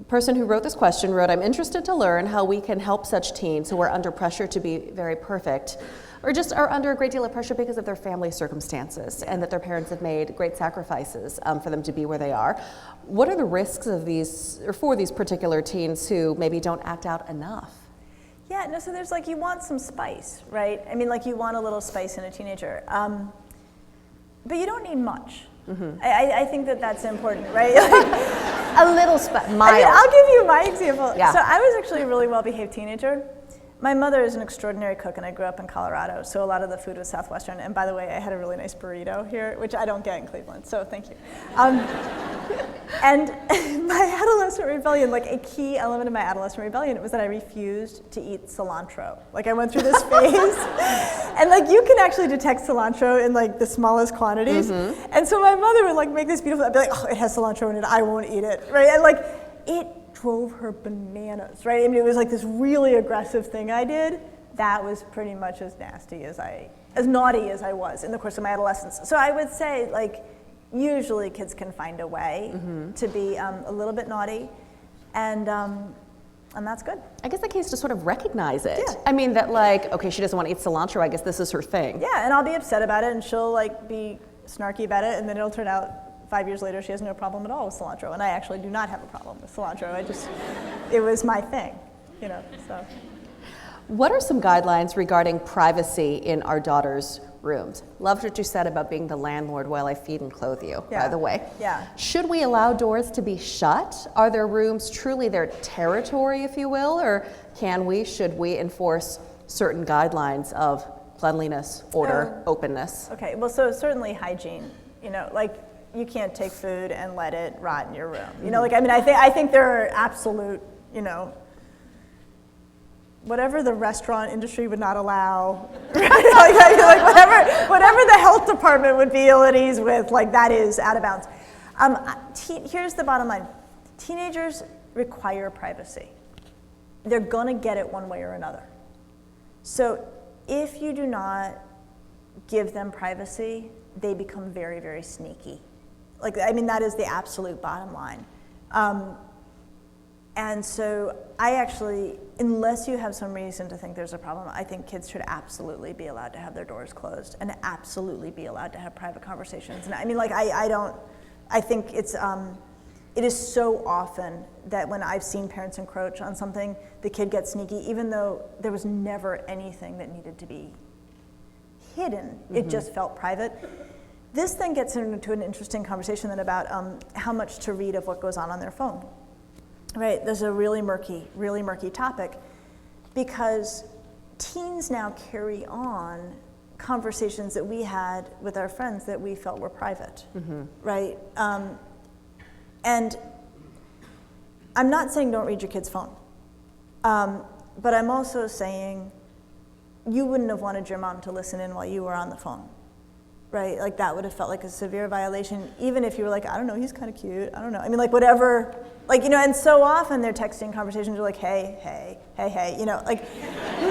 S2: person who wrote this question wrote, I'm interested to learn how we can help such teens who are under pressure to be very perfect, or just are under a great deal of pressure because of their family circumstances and that their parents have made great sacrifices for them to be where they are. What are the risks of these, or for these particular teens who maybe don't act out enough?
S3: Yeah, no, so there's, like, you want some spice, right? I mean, like, you want a little spice in a teenager. But you don't need much. Mm-hmm. I think that's important, right?
S2: A little spice, mild.
S3: I mean, I'll give you my example.
S2: Yeah.
S3: So I was actually a really well-behaved teenager. My mother is an extraordinary cook, and I grew up in Colorado, so a lot of the food was Southwestern. And by the way, I had a really nice burrito here, which I don't get in Cleveland, so thank you. And my adolescent rebellion, like, a key element of my adolescent rebellion was that I refused to eat cilantro. Like, I went through this phase, and, like, you can actually detect cilantro in, like, the smallest quantities. Mm-hmm. And so my mother would, like, make this beautiful, I'd be like, oh, it has cilantro in it, I won't eat it, right? And, like, it drove her bananas, right? I mean, it was like this really aggressive thing I did. That was pretty much as naughty as I was in the course of my adolescence. So I would say, like, usually kids can find a way to be a little bit naughty, and that's good.
S2: I guess the key is to sort of recognize it.
S3: Yeah.
S2: I mean, that, like, okay, she doesn't want to eat cilantro, I guess this is her thing.
S3: Yeah, and I'll be upset about it, and she'll, like, be snarky about it, and then it'll turn out 5 years later, she has no problem at all with cilantro, and I actually do not have a problem with cilantro. It was my thing, so.
S2: What are some guidelines regarding privacy in our daughters' rooms? Loved what you said about being the landlord while I feed and clothe you, by the way.
S3: Yeah.
S2: Should we allow doors to be shut? Are their rooms truly their territory, if you will, or should we enforce certain guidelines of cleanliness, order, openness?
S3: Okay, well, so certainly hygiene, like, you can't take food and let it rot in your room. Like, I mean, I think there are absolute, whatever the restaurant industry would not allow, like whatever the health department would be ill at ease with, like, that is out of bounds. Here's the bottom line. Teenagers require privacy. They're gonna get it one way or another. So if you do not give them privacy, they become very, very sneaky. Like, I mean, that is the absolute bottom line. And so I actually, unless you have some reason to think there's a problem, I think kids should absolutely be allowed to have their doors closed and absolutely be allowed to have private conversations. And I mean, like, I think it is so often that when I've seen parents encroach on something, the kid gets sneaky, even though there was never anything that needed to be hidden. It just felt private. This then gets into an interesting conversation then about how much to read of what goes on their phone. Right, there's a really murky topic, because teens now carry on conversations that we had with our friends that we felt were private, right? And I'm not saying don't read your kid's phone, but I'm also saying you wouldn't have wanted your mom to listen in while you were on the phone, right? Like that would have felt like a severe violation, even if you were like, I don't know, he's kind of cute, I don't know. I mean, like whatever, like, you know, and so often their texting conversations are like, hey, you know, like,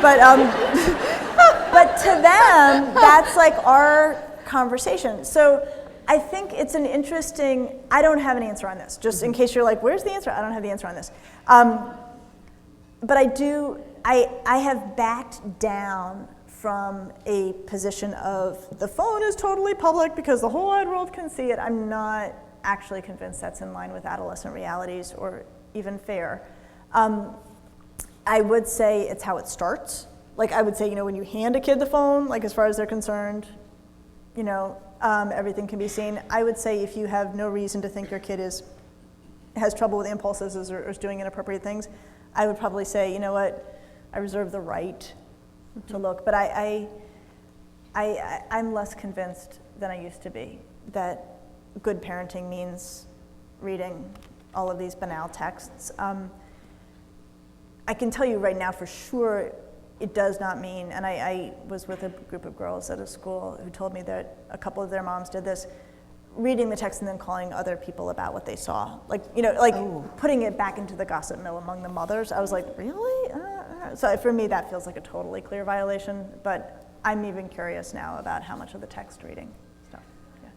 S3: but to them, that's like our conversation. So I think it's an interesting, I don't have an answer on this, just in case you're like, where's the answer? I don't have the answer on this. But I have backed down from a position of the phone is totally public because the whole wide world can see it. I'm not actually convinced that's in line with adolescent realities or even fair. I would say it's how it starts. Like I would say, you know, when you hand a kid the phone, like as far as they're concerned, you know, everything can be seen. I would say if you have no reason to think your kid has trouble with impulses or is doing inappropriate things, I would probably say, you know what, I reserve the right to look. But I'm less convinced than I used to be that good parenting means reading all of these banal texts. I can tell you right now for sure it does not mean, and I was with a group of girls at a school who told me that a couple of their moms did this, reading the text and then calling other people about what they saw. Like, you know, like putting it back into the gossip mill among the mothers. I was like, really? So for me, that feels like a totally clear violation, but I'm even curious now about how much of the text reading stuff. Yeah.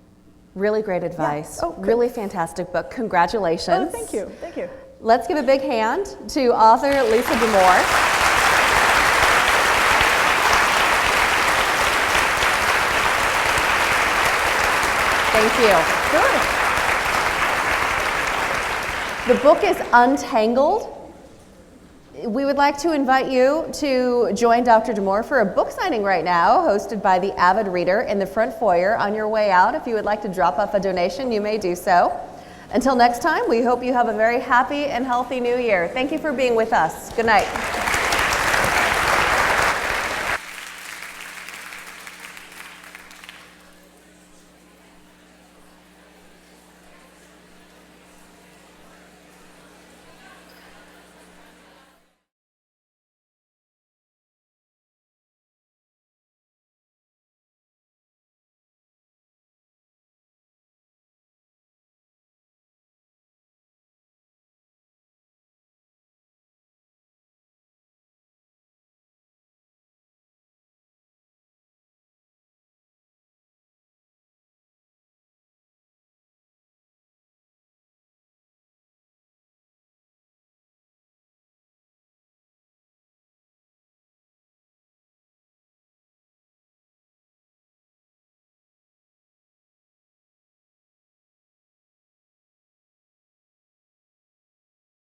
S2: Really great advice.
S3: Yeah. Oh,
S2: really fantastic book. Congratulations.
S3: Oh, thank you. Thank you.
S2: Let's give a big hand to author Lisa Damour. Thank you.
S3: Good.
S2: The book is Untangled. We would like to invite you to join Dr. Damour for a book signing right now, hosted by the Avid reader in the front foyer. On your way out, if you would like to drop off a donation, you may do so. Until next time, we hope you have a very happy and healthy new year. Thank you for being with us. Good night.